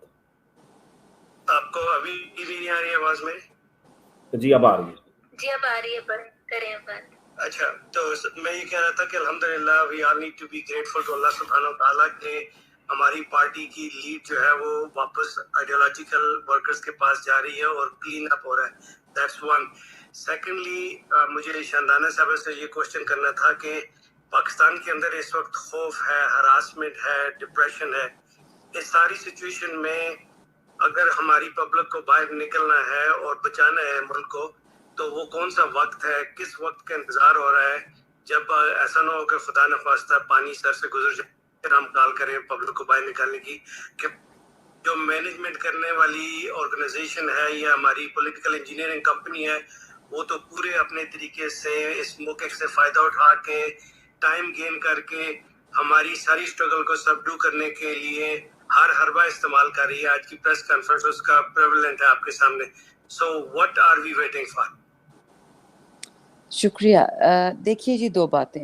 آپ کو ابھی بھی نہیں آ رہی آواز میری؟ جی اب آ رہی ہے. جی اب آ رہی ہے, پر کریں بات. اچھا, تو میں یہ کہہ رہا تھا کہ الحمدللہ we all need to be grateful to اللہ سبحانہ و تعالیٰ کہ ہماری پارٹی کی لیڈ جو ہے وہ واپس آئیڈیولوجیکل ورکرز کے پاس جا رہی ہے اور کلین اپ ہو رہا ہے. That's one. سیکنڈلی مجھے شاندانہ صاحب سے یہ کوشچن کرنا تھا کہ پاکستان کے اندر اس وقت خوف ہے, ہراسمنٹ ہے, ڈپریشن ہے. اس ساری سچویشن میں اگر ہماری پبلک کو باہر نکلنا ہے اور بچانا ہے ملک کو, تو وہ کون سا وقت ہے, کس وقت کا انتظار ہو رہا ہے جب ایسا نہ ہو کہ خدا نخواستہ پانی سر سے گزر جائے, پھر ہم کال کریں پبلک کو باہر نکالنے کی. کہ جو مینجمنٹ کرنے والی آرگنائزیشن ہے یا ہماری پولیٹیکل انجینئرنگ کمپنی ہے, وہ تو پورے اپنے طریقے سے اس موقع سے فائدہ اٹھا کے ٹائم گین کر کے ہماری ساری اسٹرگل کو سبڈو کرنے کے لیے ہر حربہ استعمال کر رہی ہے. آج کی پریس کانفرنس اس کا پریولنٹ ہے آپ کے سامنے. So what are we waiting for? شکریہ. دیکھیے جی, 2 باتیں.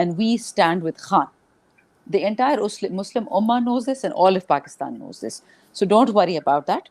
and we stand with Khan. The entire Muslim Ummah knows this and all of Pakistan knows this. So don't worry about that.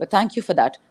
but thank you for that.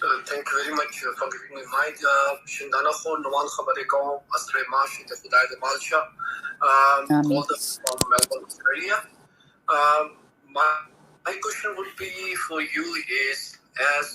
Thank you very much for giving me mic. Shindana Kho, Noman Khabare Kaum, Asre Mash, Khudai Jamal Shah, all the from Melbourne, Australia. My question would be for you is as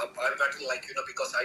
I better like because I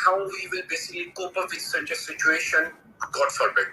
how we will basically cope up with such a situation, God forbid।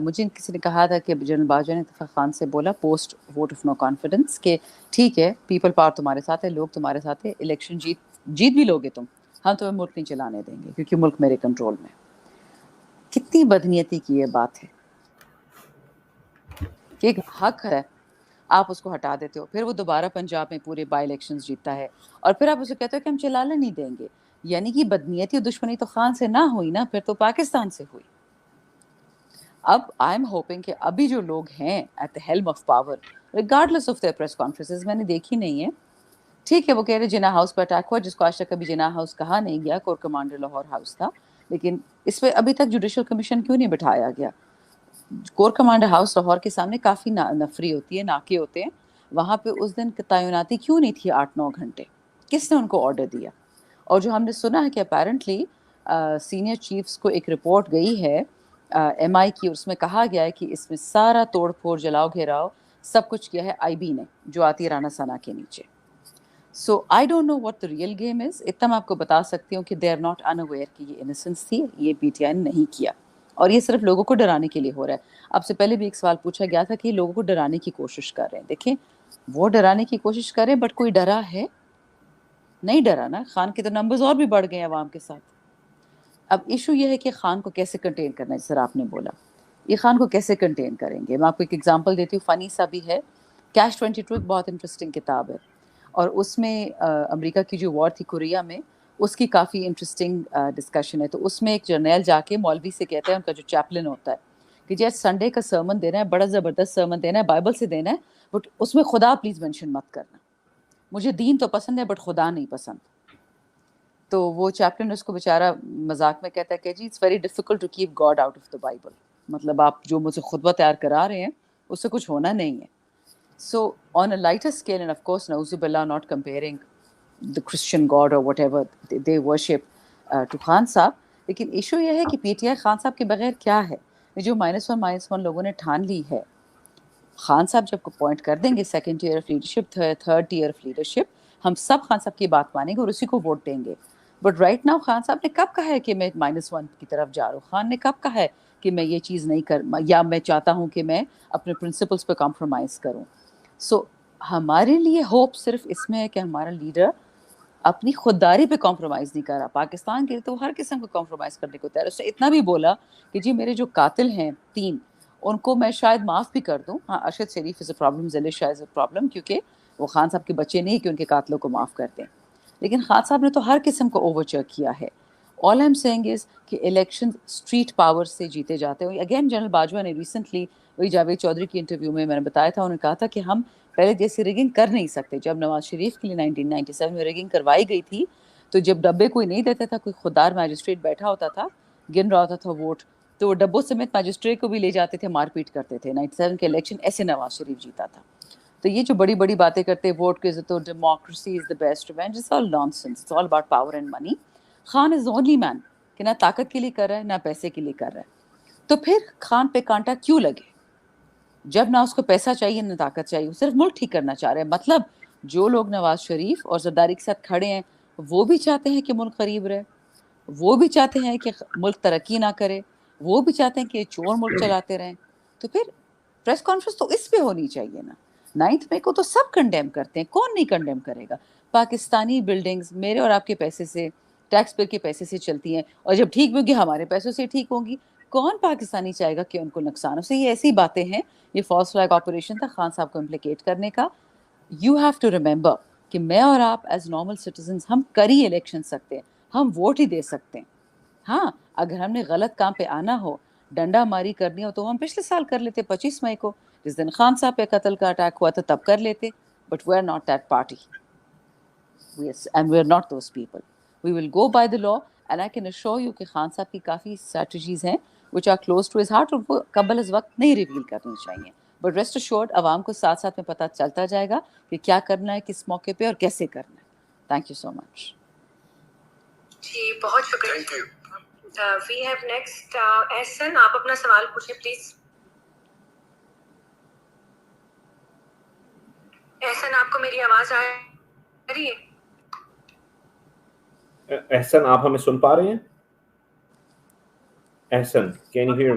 مجھے کسی نے کہا تھا کہ general Bajwa نے اتفاق خان سے بولا post vote of no confidence کہ ٹھیک ہے پیپل پاور تمہارے ساتھ ہے, لوگ تمہارے ساتھ ہے, الیکشن جیت بھی لوگے تم, ہم تمہیں ملک نہیں چلانے دیں گے کیونکہ ملک میرے کنٹرول میں. کتنی بدنیتی کی یہ بات ہے کہ ایک حق ہے آپ اس کو ہٹا دیتے ہو, پھر وہ دوبارہ پنجاب میں پورے بائی الیکشنز جیتتا ہے اور پھر آپ اسے کہتے ہو کہ ہم چلانے نہیں دیں گے. یعنی کہ بدنیتی اور دشمنی تو خان سے نہ ہوئی نا, پھر تو پاکستان سے ہوئی. اب آئی ایم ہوپنگ کہ ابھی جو لوگ ہیں at the helm of power regardless of their press conferences, میں نے دیکھی نہیں ہے, ٹھیک ہے وہ کہہ رہے جناح ہاؤس پہ اٹیک ہوا جس کو آج تک کبھی جناح ہاؤس کہا نہیں گیا, کور کمانڈر لاہور ہاؤس تھا, لیکن اس پہ ابھی تک جوڈیشل کمیشن کیوں نہیں بٹھایا گیا؟ کور کمانڈر ہاؤس لاہور کے سامنے کافی نفری ہوتی ہے, ناکے ہوتے ہیں, وہاں پہ اس دن تعیناتی کیوں نہیں تھی 8-9 گھنٹے؟ کس نے ان کو آرڈر دیا؟ اور جو ہم نے سنا ہے کہ اپیرنٹلی سینئر چیفز کو ایک رپورٹ گئی ہے ایم آئی کی, اس میں کہا گیا ہے کہ اس میں سارا توڑ پھوڑ جلاؤ گھیراؤ سب کچھ کیا ہے آئی بی نے, جو آتی ہے رانا ثنا کے نیچے. So I don't know what the real game is. اتنا میں آپ کو بتا سکتی ہوں کہ they are not in aware کہ یہ انسنس تھی, یہ پی ٹی آئی نے نہیں کیا, اور یہ صرف لوگوں کو ڈرانے کے لیے ہو رہا ہے. آپ سے پہلے بھی ایک سوال پوچھا گیا تھا کہ یہ لوگوں کو ڈرانے کی کوشش کر رہے ہیں. دیکھیں وہ ڈرانے کی کوشش کر رہے ہیں بٹ کوئی ڈرا ہے نہیں؟ ڈرا نا. خان کے تو نمبرز اور بھی بڑھ گئے ہیں عوام کے ساتھ. اب ایشو یہ ہے کہ خان کو کیسے کنٹین کرنا ہے, جس طرح آپ نے بولا یہ خان کو کیسے کنٹین کریں گے. میں آپ کو ایک ایگزامپل دیتی ہوں, فنی سا بھی ہے. کیش 22 ایک بہت انٹرسٹنگ کتاب ہے, اور اس میں امریکہ کی جو وار تھی کوریا میں, اس کی کافی انٹرسٹنگ ڈسکشن ہے. تو اس میں ایک جرنیل جا کے مولوی سے کہتا ہے, ان کا جو چیپلن ہوتا ہے, کہ جی سنڈے کا سرمن دینا ہے, بڑا زبردست سرمن دینا ہے, بائبل سے دینا ہے, بٹ اس میں خدا پلیز مینشن مت کرنا. مجھے دین تو پسند ہے بٹ خدا نہیں پسند. تو وہ چیپلن اس کو بیچارہ مذاق میں کہتا ہے کہ جی it's very difficult to keep God out of the Bible. مطلب آپ جو مجھ سے خطبہ تیار کرا رہے ہیں اس سے کچھ ہونا نہیں ہے. So on a lighter scale, and of course نعوذ باللہ not comparing the Christian God or whatever they worship to Khan صاحب, لیکن ایشو یہ ہے کہ پی ٹی آئی خان صاحب کے بغیر کیا ہے. جو -1 لوگوں نے ٹھان لی ہے, خان صاحب جب کو پوائنٹ کر دیں گے second tier of leadership, third tier of leadership, ہم سب خان صاحب کی بات مانیں گے اور اسی کو ووٹ دیں گے. But right now Khan Sahab نے کب کہا ہے کہ میں -1 کی طرف جا رہا ہوں؟ خان نے کب کہا ہے کہ میں یہ چیز نہیں کر, یا میں چاہتا ہوں کہ میں اپنے پرنسپلس پہ کمپرومائز کروں؟ سو ہمارے لیے ہوپ صرف اس میں ہے کہ ہمارا لیڈر اپنی خودداری پہ کمپرومائز نہیں کر رہا. پاکستان کے لیے تو ہر قسم کو کمپرومائز کرنے کو تیار ہے. اس نے اتنا بھی بولا کہ جی میرے جو قاتل ہیں 3 ان کو میں شاید معاف بھی کر دوں. ہاں ارشد شریف از اے پرابلم, ذیل شاہ از اے پرابلم, کیونکہ وہ خان صاحب کے بچے نہیں کہ ان کے قاتلوں کو معاف کر دیں. لیکن خان صاحب نے تو ہر قسم کو اوورچر کیا ہے. آل آئی ایم سیئنگ از کہ الیکشن اسٹریٹ پاور سے جیتے جاتے ہیں. اگین جنرل باجوہ نے ریسنٹلی وہی جاوید چودھری کی انٹرویو میں نے بتایا تھا, انہوں نے کہا تھا کہ ہم پہلے جیسے ریگنگ کر نہیں سکتے. جب نواز شریف کے لیے 1997 میں ریگنگ کروائی گئی تھی تو جب ڈبے کوئی نہیں دیتا تھا, کوئی خوددار میجسٹریٹ بیٹھا ہوتا تھا گن رہا ہوتا تھا ووٹ, تو وہ ڈبوں سمیت میجسٹریٹ کو بھی لے جاتے تھے, مار پیٹ کرتے تھے. 97 کے الیکشن ایسے نواز شریف جیتا تھا. تو یہ جو بڑی بڑی باتیں کرتے ہیں ووٹ کے تو democracy is the best revenge, it's all nonsense, it's all about power and money. Khan is only man کہ نہ طاقت کے لیے کر رہا ہے نہ پیسے کے لیے کر رہا ہے. تو پھر خان پہ کانٹا کیوں لگے جب نہ اس کو پیسہ چاہیے نہ طاقت چاہیے؟ وہ صرف ملک ٹھیک کرنا چاہ رہے ہیں. مطلب جو لوگ نواز شریف اور زرداری کے ساتھ کھڑے ہیں وہ بھی چاہتے ہیں کہ ملک قریب رہے, وہ بھی چاہتے ہیں کہ ملک ترقی نہ کرے, وہ بھی چاہتے ہیں کہ چور ملک چلاتے رہیں. تو پھر پریس کانفرنس تو اس پہ ہونی چاہیے نا. 9 مئی کو تو سب کنڈیم کرتے ہیں, کون نہیں کنڈیم کرے گا؟ پاکستانی بلڈنگز میرے اور آپ کے پیسے سے, ٹیکس پیئر کے پیسے سے چلتی ہیں, اور جب ٹھیک ہوگی ہمارے پیسوں سے ٹھیک ہوں گی. کون پاکستانی چاہے گا کہ ان کو نقصان ہو؟ سے یہ ایسی باتیں ہیں. یہ فالس فلیگ آپریشن تھا خان صاحب کو امپلیکیٹ کرنے کا. یو ہیو ٹو ریممبر کہ میں اور آپ ایز نارمل سٹیزنز ہم کر ہی الیکشن سکتے ہیں, ہم ووٹ ہی دے سکتے ہیں. ہاں اگر ہم نے غلط کام پہ آنا ہو, ڈنڈا ماری کرنی ہو, تو ہم پچھلے سال کر لیتے 25 مئی کو, جس دن خان صاحب پہ قتل کا اٹیک ہوا تھا تب کر لیتے. But we are not that party, and we are not those people. We will go by the law, and I can assure you کہ خان صاحب کی کافی اسٹریٹجیز ہیں which are close to his heart, اور وہ قبل از وقت نہیں ریویل کرنی چاہیے. بٹ ریسٹ assured عوام کو ساتھ ساتھ میں پتہ چلتا جائے گا کہ کیا کرنا ہے, کس موقع پہ اور کیسے کرنا ہے. تھینک یو سو مچ. جی بہت شکریہ. وی ہیو نیکسٹ احسن, آپ اپنا سوال پوچھیں پلیز. احسن آپ کو میری آواز آ رہی ہے؟ احسن آپ ہمیں سن پا رہے ہیں؟ Ahsan can you hear?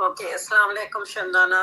Okay, Assalamu alaikum, Shandana.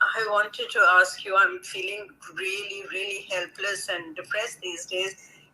I wanted to ask you, I'm feeling really, really helpless and depressed these days.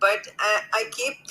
But I keep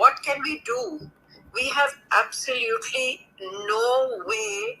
what can we do? We have absolutely no way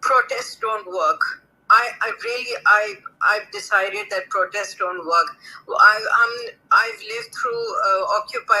Protests don't work. I've decided that protests don't work. I've lived through Occupy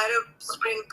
Arab Spring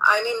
I mean,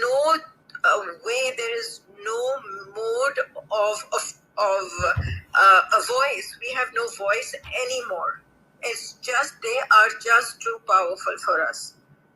no way, there is no mode of a voice. We have no voice anymore. It's just they are just too powerful for us.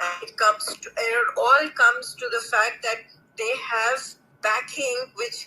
And it all comes to the fact that they have backing which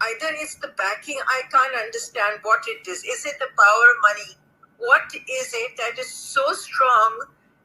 Either it's the backing, I can't understand what it is. Is it the power of money? What is it that is so strong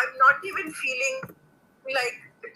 I'm not even feeling like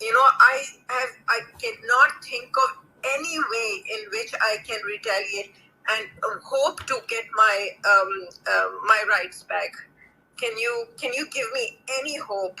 You know, I cannot think of any way in which I can retaliate and hope to get my rights back. Can you give me any hope?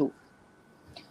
2,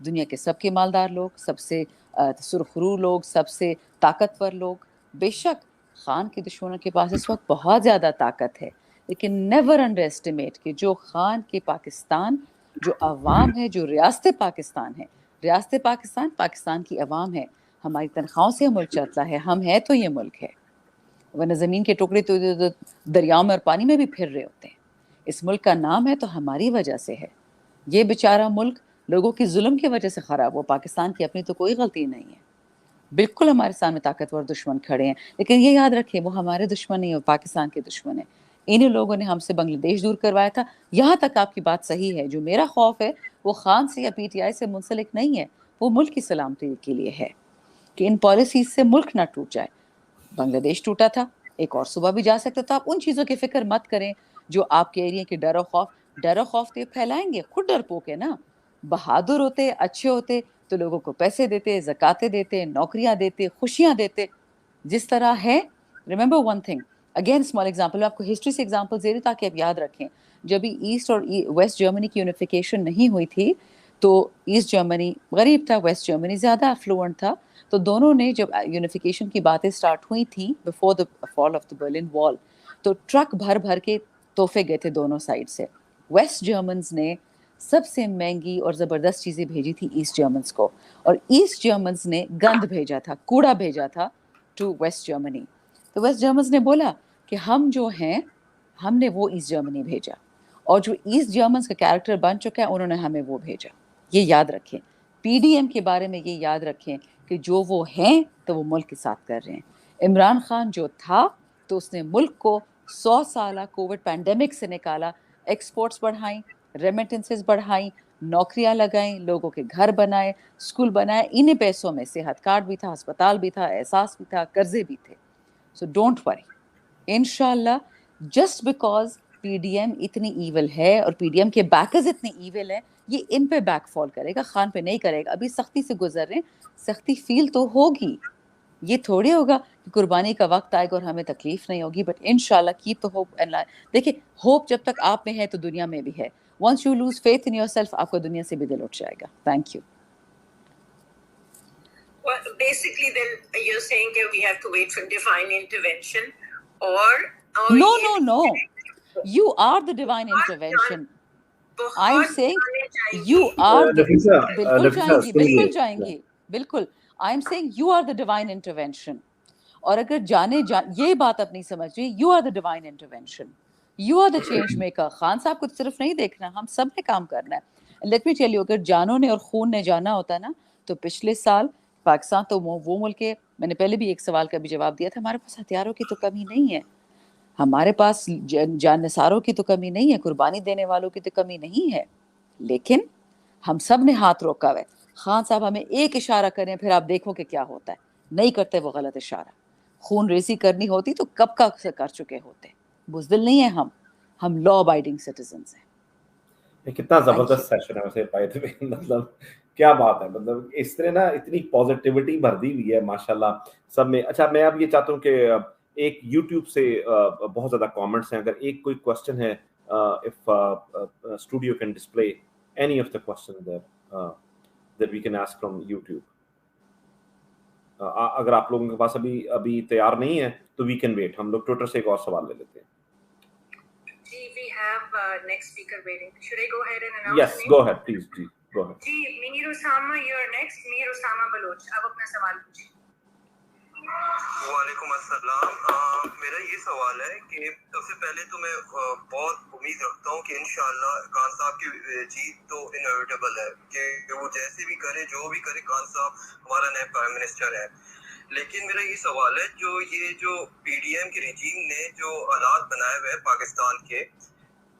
دنیا کے سب کے مالدار لوگ، سب سے سرخرو لوگ، سب سے طاقتور لوگ. بے شک خان کے دشمنوں کے پاس اس وقت بہت زیادہ طاقت ہے، لیکن نیور انڈر ایسٹیمیٹ کہ جو خان کے پاکستان، جو عوام ہے، جو ریاست پاکستان ہے، ریاست پاکستان پاکستان کی عوام ہے. ہماری تنخواہوں سے ملک چلتا ہے، ہم ہے تو یہ ملک ہے، ورنہ زمین کے ٹکڑے تو دریاؤں میں اور پانی میں بھی پھر رہے ہوتے ہیں. اس ملک کا نام ہے تو ہماری وجہ سے ہے. یہ بیچارہ ملک لوگوں کی ظلم کی وجہ سے خراب ہو، پاکستان کی اپنی تو کوئی غلطی نہیں ہے. بالکل ہمارے سامنے طاقتور دشمن کھڑے ہیں، لیکن یہ یاد رکھیں وہ ہمارے دشمن نہیں، وہ پاکستان کے دشمن ہیں. انہیں لوگوں نے ہم سے بنگلہ دیش دور کروایا تھا. یہاں تک آپ کی بات صحیح ہے. جو میرا خوف ہے وہ خان سے یا پی ٹی آئی سے منسلک نہیں ہے، وہ ملک کی سلامتی کے لیے ہے کہ ان پالیسیز سے ملک نہ ٹوٹ جائے. بنگلہ دیش ٹوٹا تھا، ایک اور صوبہ بھی جا سکتا تھا. آپ ان چیزوں کی فکر مت کریں جو آپ کہہ رہی ہیں کہ ڈر و خوف تو یہ پھیلائیں گے. خود ڈرپوک ہے نا. بہادر ہوتے، اچھے ہوتے تو لوگوں کو پیسے دیتے، زکاتیں دیتے، نوکریاں دیتے، خوشیاں دیتے. جس طرح ہے، remember one thing again small example, میں آپ کو ہسٹری سے ایگزامپل دے رہی تاکہ آپ یاد رکھیں. جب ایسٹ اور ویسٹ جرمنی کی یونیفیکیشن نہیں ہوئی تھی تو ایسٹ جرمنی غریب تھا، ویسٹ جرمنی زیادہ افلوئنٹ تھا. تو دونوں نے جب یونیفیکیشن کی باتیں سٹارٹ ہوئی تھیں before the fall of the Berlin wall, تو ٹرک بھر بھر کے تحفے گئے تھے دونوں سائڈ سے. ویسٹ جرمنز نے سب سے مہنگی اور زبردست چیزیں بھیجی تھی ایسٹ جرمنز کو، اور ایسٹ جرمنز نے گند بھیجا تھا، کوڑا بھیجا تھا ٹو ویسٹ جرمنی. تو ویسٹ جرمنز نے بولا کہ ہم جو ہیں، ہم نے وہ ایسٹ جرمنی بھیجا، اور جو ایسٹ جرمنز کا کیریکٹر بن چکا ہے انہوں نے ہمیں وہ بھیجا. یہ یاد رکھیں. پی ڈی ایم کے بارے میں یہ یاد رکھیں کہ جو وہ ہیں تو وہ ملک کے ساتھ کر رہے ہیں. عمران خان جو تھا تو اس نے ملک کو 100 سالہ کووڈ پینڈیمک سے نکالا، ایکسپورٹس بڑھائیں، ریمیٹنسز بڑھائیں، نوکریاں لگائیں، لوگوں کے گھر بنائے، اسکول بنائے. انہیں پیسوں میں صحت کارڈ بھی تھا، ہسپتال بھی تھا، احساس بھی تھا، قرضے بھی تھے. سو ڈونٹ وری، انشاءاللہ just because P D M اتنی ایول ہے اور پی ڈی ایم کے بیکرز اتنے ایول ہیں، یہ ان پہ بیک فال کرے گا، خان پہ نہیں کرے گا. ابھی سختی سے گزر رہے ہیں، سختی فیل تو ہوگی. یہ تھوڑی ہوگا کہ قربانی کا وقت آئے گا اور ہمیں تکلیف نہیں ہوگی. بٹ انشاءاللہ کیپ دا ہوپ اینڈ دیکھیں، ہوپ جب تک آپ میں ہے تو دنیا میں بھی ہے. Once you lose faith in یور سیلف، آپ کو دنیا سے بھی دل اٹھ جائے گا. Thank you. Well, basically, then you're saying that we have to wait for divine intervention, or No. You are the divine intervention. I'm saying you are the بالکل جائیں گی بالکل. I'm saying you are the divine intervention. اور اگر یہ بات آپ نہیں سمجھ رہی، you are the divine intervention. You are the change maker. Khan صاحب کو صرف نہیں دیکھنا، ہم سب نے کام کرنا ہے. Let me tell you، اگر جانوں نے اور خون نے جانا ہوتا نا تو پچھلے سال پاکستان تو وہ ملک ہے. میں نے پہلے بھی ایک سوال کا بھی جواب دیا تھا، ہمارے پاس ہتھیاروں کی تو کمی نہیں ہے، ہمارے پاس جان نثاروں کی تو کمی نہیں ہے، قربانی دینے والوں کی تو کمی نہیں ہے، لیکن ہم سب نے ہاتھ روکا ہوا ہے. خان صاحب ہمیں ایک اشارہ کریں پھر آپ دیکھو کہ کیا ہوتا ہے. نہیں کرتے وہ غلط اشارہ. خون ریزی کرنی ہوتی تو کب کا کر چکے ہوتے. بزدل نہیں ہیں ہم لا ابائڈنگ سٹیزنز ہیں. کتنا زبردست سیشن ہے ویسے بائی دی وے، مطلب کیا بات ہے، مطلب اس طرح نا اتنی پازیٹیوٹی بھر دی ہوئی ہے ماشاءاللہ سب میں. اچھا میں اب یہ چاہتا ہوں کہ ایک یوٹیوب سے بہت زیادہ کامنٹس ہیں، اگر ایک کوئی کوشچن ہے، if studio can display any of the question that we can ask from YouTube. اگر آپ لوگوں کے پاس ابھی تیار نہیں ہے تو وی کین ویٹ، ہم لوگ ٹویٹر سے ایک اور سوال لے لیتے ہیں. جی we have next speaker waiting. Should I go ahead and announce? Yes, go ahead please. G go ahead. G Mir Usama you are next. میر اسامہ بلوچ، اب اپنا سوال پوچھیں. وعلیکم السلام. میرا یہ سوال ہے کہ سب سے پہلے تو میں بہت امید رکھتا ہوں کہ انشاءاللہ خان صاحب کی جیت تو انویٹیبل ہے، کہ وہ جیسے بھی کرے جو بھی کرے خان صاحب ہمارا نئے پرائم منسٹر ہے. لیکن میرا یہ سوال ہے، جو پی ڈی ایم کی رجیم نے جو حالات بنائے ہوئے ہیں پاکستان کے،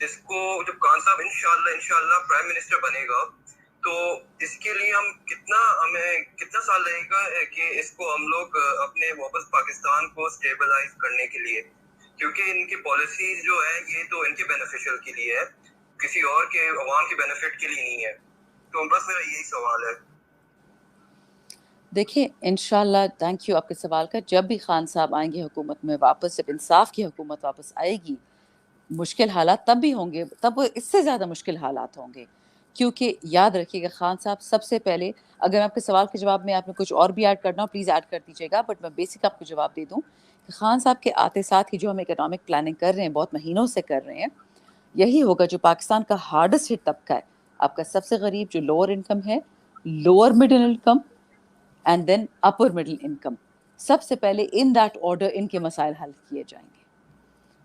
اس کو جب خان صاحب انشاءاللہ پرائم منسٹر بنے گا تو اس کے لیے ہمیں کتنا سال لگے گا کہ اس کو ہم لوگ اپنے واپس پاکستان کو اسٹیبلائز کرنے کے لیے، کیونکہ ان کی پالیسیز جو ہے یہ تو ان کے بینیفیشل کے لیے ہے، کسی اور کے عوام کے بینیفٹ کے لیے نہیں ہے. تو بس میرا یہی سوال ہے. دیکھیں انشاءاللہ، تھینک یو آپ کے سوال کا. جب بھی خان صاحب آئیں گے حکومت میں واپس، جب انصاف کی حکومت واپس آئے گی، مشکل حالات تب بھی ہوں گے، تب اس سے زیادہ مشکل حالات ہوں گے، کیونکہ یاد رکھیے گا خان صاحب، سب سے پہلے اگر آپ کے سوال کے جواب میں آپ نے کچھ اور بھی ایڈ کرنا ہو پلیز ایڈ کر دیجیے گا، بٹ میں بیسک آپ کو جواب دے دوں کہ خان صاحب کے آتے ساتھ ہی جو ہم اکنامک پلاننگ کر رہے ہیں، بہت مہینوں سے کر رہے ہیں، یہی ہوگا جو پاکستان کا ہارڈسٹ ہٹ طبقہ ہے، آپ کا سب سے غریب جو لوور انکم ہے، lower middle income and then upper middle income, سب سے پہلے ان دیٹ آرڈر ان کے مسائل حل کیے جائیں گے۔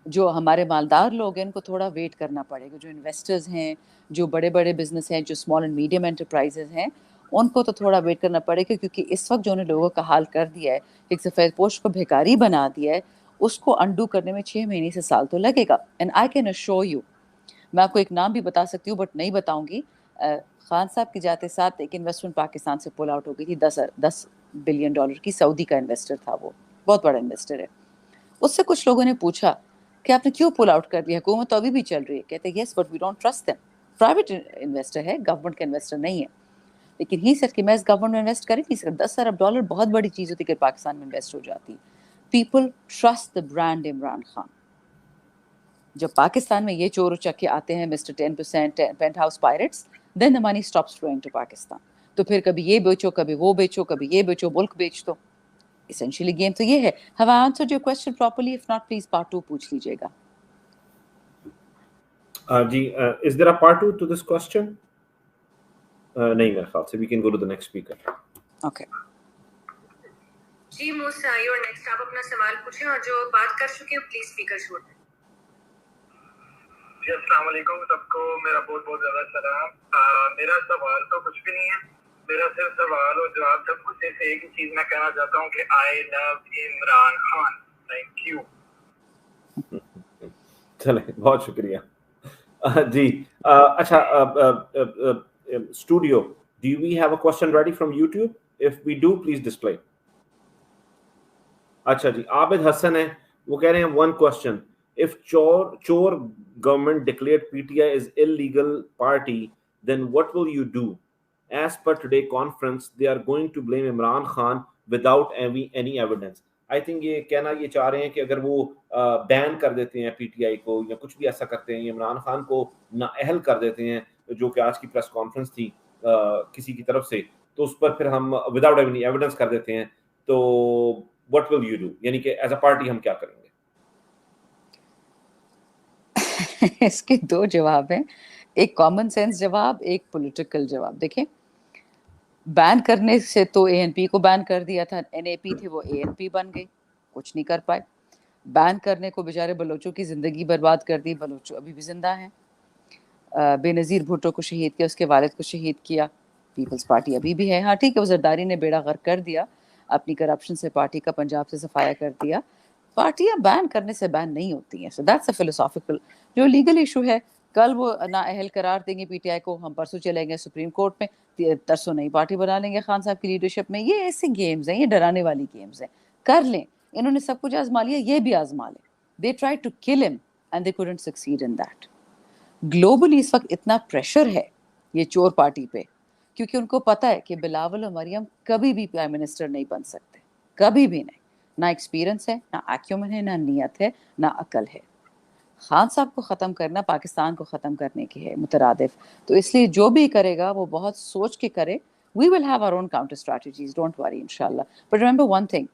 جو ہمارے مالدار لوگ ہیں ان کو تھوڑا ویٹ کرنا پڑے گا، جو انویسٹرز ہیں، جو بڑے بڑے بزنس ہیں، جو اسمال اینڈ میڈیم انٹرپرائزز ہیں، ان کو تو تھوڑا ویٹ کرنا پڑے گا، کیونکہ اس وقت جو انہوں نے لوگوں کا حال کر دیا ہے، ایک سفید پوش کو بھیکاری بنا دیا ہے، اس کو انڈو کرنے میں 6 مہینے سے سال تو لگے گا۔ And I can assure you, میں آپ کو ایک نام بھی بتا سکتی ہوں بٹ نہیں بتاؤں گی، خان صاحب کے جاتے ساتھ ایک انویسٹمنٹ پاکستان سے پل آؤٹ ہو گئی تھی، $10 بلین کی، سعودی کا انویسٹر تھا، وہ بہت بڑا انویسٹر ہے۔ اس سے کچھ لوگوں نے پوچھا کہ آپ نے کیوں پل آؤٹ کر دیا، حکومت تو ابھی بھی چل رہی ہے، کہتے ہیں yes but we don't trust them, private investor ہے، گورنمنٹ کا انویسٹر نہیں ہے، لیکن ہی سر کہ میں اس گورنمنٹ میں انویسٹ کر ہی نہیں سکتا، $10 ارب بہت بڑی چیز ہوتی کہ پاکستان میں انویسٹ ہو جاتی۔ People trust the brand Imran Khan. جب پاکستان میں یہ چور اچکے آتے ہیں mister 10%، penthouse pirates, then the money stops flowing to Pakistan, تو پھر کبھی یہ بیچو، کبھی وہ بیچو، کبھی یہ بیچو، ملک بیچ دو۔ essentially گیم تو یہ ہے۔ have I answered your question properly? if not please part 2 پوچھ لیجیے گا۔ جی is there a part 2 to this question? نہیں میرے خیال سے we can go to the next speaker. okay جی موسیٰ یور نیکسٹ، آپ اپنا سوال پوچھیں، اور جو بات کر چکے ہیں پلیز اسپیکر چھوڑ دیں۔ جی السلام علیکم سب کو، میرا بہت بہت زیادہ سلام۔ میرا سوال تو کچھ بھی نہیں ہے، میرا صرف سوال اور جواب سب کچھ صرف ایک ہی چیز میں کہنا چاہتا ہوں کہ آئی لو عمران خان، تھینک یو۔ چلیں بہت شکریہ جی۔ اچھا studio, do we have a question ready from YouTube? if we do please display. اچھا جی، عابد حسن ہے، وہ کہہ رہے ہیں one question: if chor government declared PTI is illegal party, then what will you do? As per today conference they are going to blame Imran Khan without any evidence. I think یہ کہنا یہ چاہ رہے ہیں کہ اگر وہ بین کر دیتے ہیں پی ٹی آئی کو یا کچھ بھی ایسا کرتے ہیں، عمران خان کو نااہل کر دیتے ہیں، جو کہ آج کی پریس کانفرنس تھی کسی کی طرف سے، تو اس پر پھر ہم وداؤٹ اینی ایویڈنس کر دیتے ہیں، تو what will you do؟ یعنی کہ ایز اے پارٹی ہم کیا کریں گے؟ اس کے دو جواب ہیں، ایک کامن سینس جواب، ایک پولیٹیکل جواب۔ دیکھیں، بین کرنے سے تو اے این پی کو بین کر دیا تھا، این اے پی تھے وہ اے این پی بن گئی، کچھ نہیں کر پائے۔ بین کرنے کو بیچارے بلوچوں کی زندگی برباد کر دی، بلوچ ابھی بھی زندہ ہیں۔ بے نظیر بھٹو کو شہید کیا، اس کے والد کو شہید کیا، پیپلز پارٹی ابھی بھی ہے۔ ہاں ٹھیک ہے، وہ زرداری نے بیڑا غرق کر دیا، اپنی کرپشن سے پارٹی کا پنجاب سے صفایا کر دیا۔ پارٹیاں بین کرنے سے بین نہیں ہوتی ہیں، سو دیٹس اے فلسافیکل۔ جو لیگل ایشو ہے، کل وہ نااہل قرار دیں گے پی ٹی آئی کو، ہم پرسوں چلیں گے سپریم کورٹ میں، ترسوں نئی پارٹی بنا لیں گے خان صاحب کی لیڈرشپ میں۔ یہ ایسے گیمز ہیں، یہ ڈرانے والی گیمز ہیں، کر لیں۔ انہوں نے سب کچھ آزما لیا، یہ بھی آزما لیں۔ they tried to kill him and they couldn't succeed in that. Globally اس وقت اتنا پریشر ہے یہ چور پارٹی پہ، کیونکہ ان کو پتہ ہے کہ بلاول و مریم کبھی بھی پرائم منسٹر نہیں بن سکتے، کبھی بھی نہیں، نہ ایکسپیرنس ہے، نہ ایکیومن ہے، نہ نیت ہے، نہ عقل ہے۔ خان صاحب کو ختم کرنا پاکستان کو ختم کرنے کی ہے مترادف، تو اس لیے جو بھی کرے گا وہ بہت سوچ کے کرے۔ We will have our own counter strategies, don't worry انشاءاللہ۔ But remember one thing،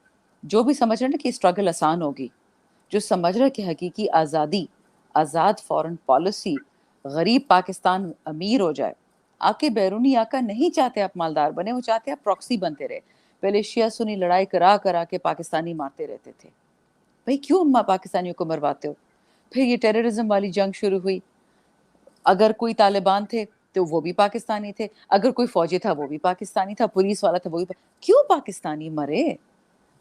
جو بھی سمجھ رہے ہیں کہ اسٹرگل آسان ہوگی، جو سمجھ رہے کہ حقیقی آزادی، آزاد فورن پالیسی، غریب پاکستان امیر ہو جائے، آپ کے بیرونی آقا نہیں چاہتے آپ مالدار بنے، وہ چاہتے آپ پراکسی بنتے رہے۔ پہلے شیعہ سنی لڑائی کرا کے پاکستانی مارتے رہتے تھے، بھئی کیوں پاکستانیوں کو مرواتے ہو؟ پھر یہ ٹیررزم والی جنگ شروع ہوئی، اگر کوئی طالبان تھے تو وہ بھی پاکستانی تھے، اگر کوئی فوجی تھا وہ بھی پاکستانی تھا، پولیس والا تھا وہ بھی کیوں پاکستانی مرے؟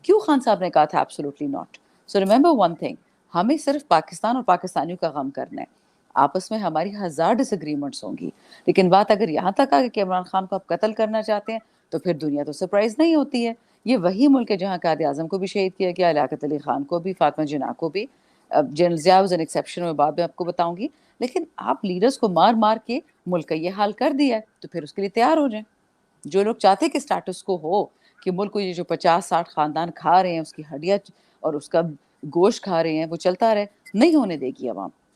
کیوں خان صاحب نے کہا تھا absolutely not. So remember one thing, ہمیں صرف پاکستان اور پاکستانیوں کا غم کرنا ہے، آپس میں ہماری 1000 ڈس ایگریمنٹس ہوں گی، لیکن بات اگر یہاں تک آ گئی کہ عمران خان کو آپ قتل کرنا چاہتے ہیں تو پھر دنیا تو سرپرائز نہیں ہوتی ہے۔ یہ وہی ملک ہے جہاں قائد اعظم کو بھی شہید کیا گیا، لیاقت علی خان کو بھی، فاطمہ جناح کو بھی، general Zia was an exception, میں بعد میں آپ کو بتاؤں گی، لیکن آپ لیڈرز کو مار مار کے ملک کا یہ حال کر دیا ہے، تو پھر اس کے لیے تیار ہو جائیں۔ جو لوگ چاہتے کہ اسٹیٹس کو ہو، کہ ملک کو یہ جو 50-60 خاندان کھا رہے ہیں، اس کی ہڈیاں اور اس کا گوشت کھا رہے ہیں، وہ چلتا رہے، نہیں ہونے دے گی عوام۔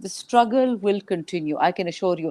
The struggle will continue. I can assure you.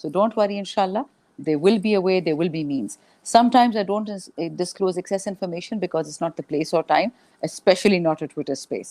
So don't worry, inshallah. There will be a way, there will be means. Sometimes I don't disclose excess information because it's not the place or time, especially not a Twitter space.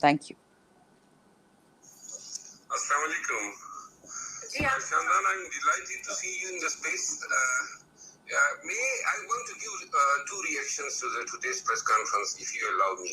Thank you. Assalamu alaikum. Shandana, I'm delighted to see you in the space. I want to give two reactions to today's press conference, if you allow me.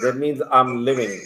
That means I'm living.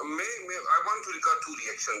I want to record two reactions.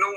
9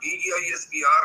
DGISPR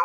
9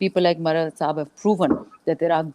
people like Mara Saab have proven that there are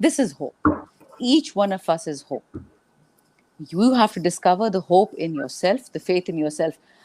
This is hope. Each one of us is hope. You have to discover the hope in yourself, the faith in yourself.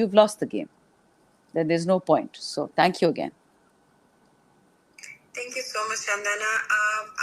you've lost the game. Then there's no point. So thank you again. Thank you so much, Chandana.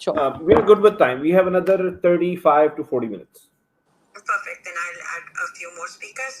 Sure. We are good with time. We have another 35 to 40 minutes. Perfect. Then I'll add a few more speakers.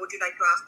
would you like to ask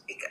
speaker?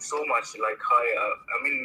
so much. Like I mean,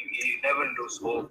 you never lose hope.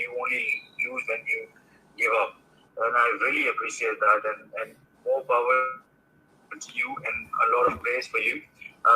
you only lose when you give up, and I really appreciate that, and more power to you and a lot of praise for you.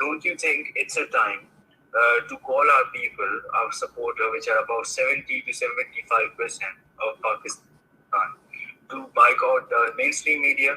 Don't you think it's a time to call our people, our supporters, which are about 70 to 75% of Pakistan, to boycott mainstream media?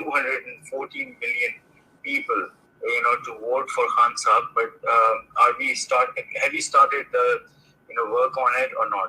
214 million people to vote for Khan Saab, but have we started the work on it or not?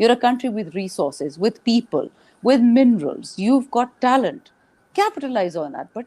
You're a country with resources, with people, with minerals. You've got talent. Capitalize on that. But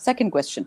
Second question.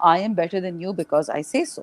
I am better than you because I say so.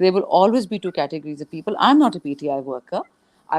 There will always be 2 categories of people. I'm not a PTI worker. I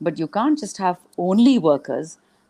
But you can't just have only workers.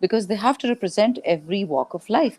Because they have to represent every walk of life.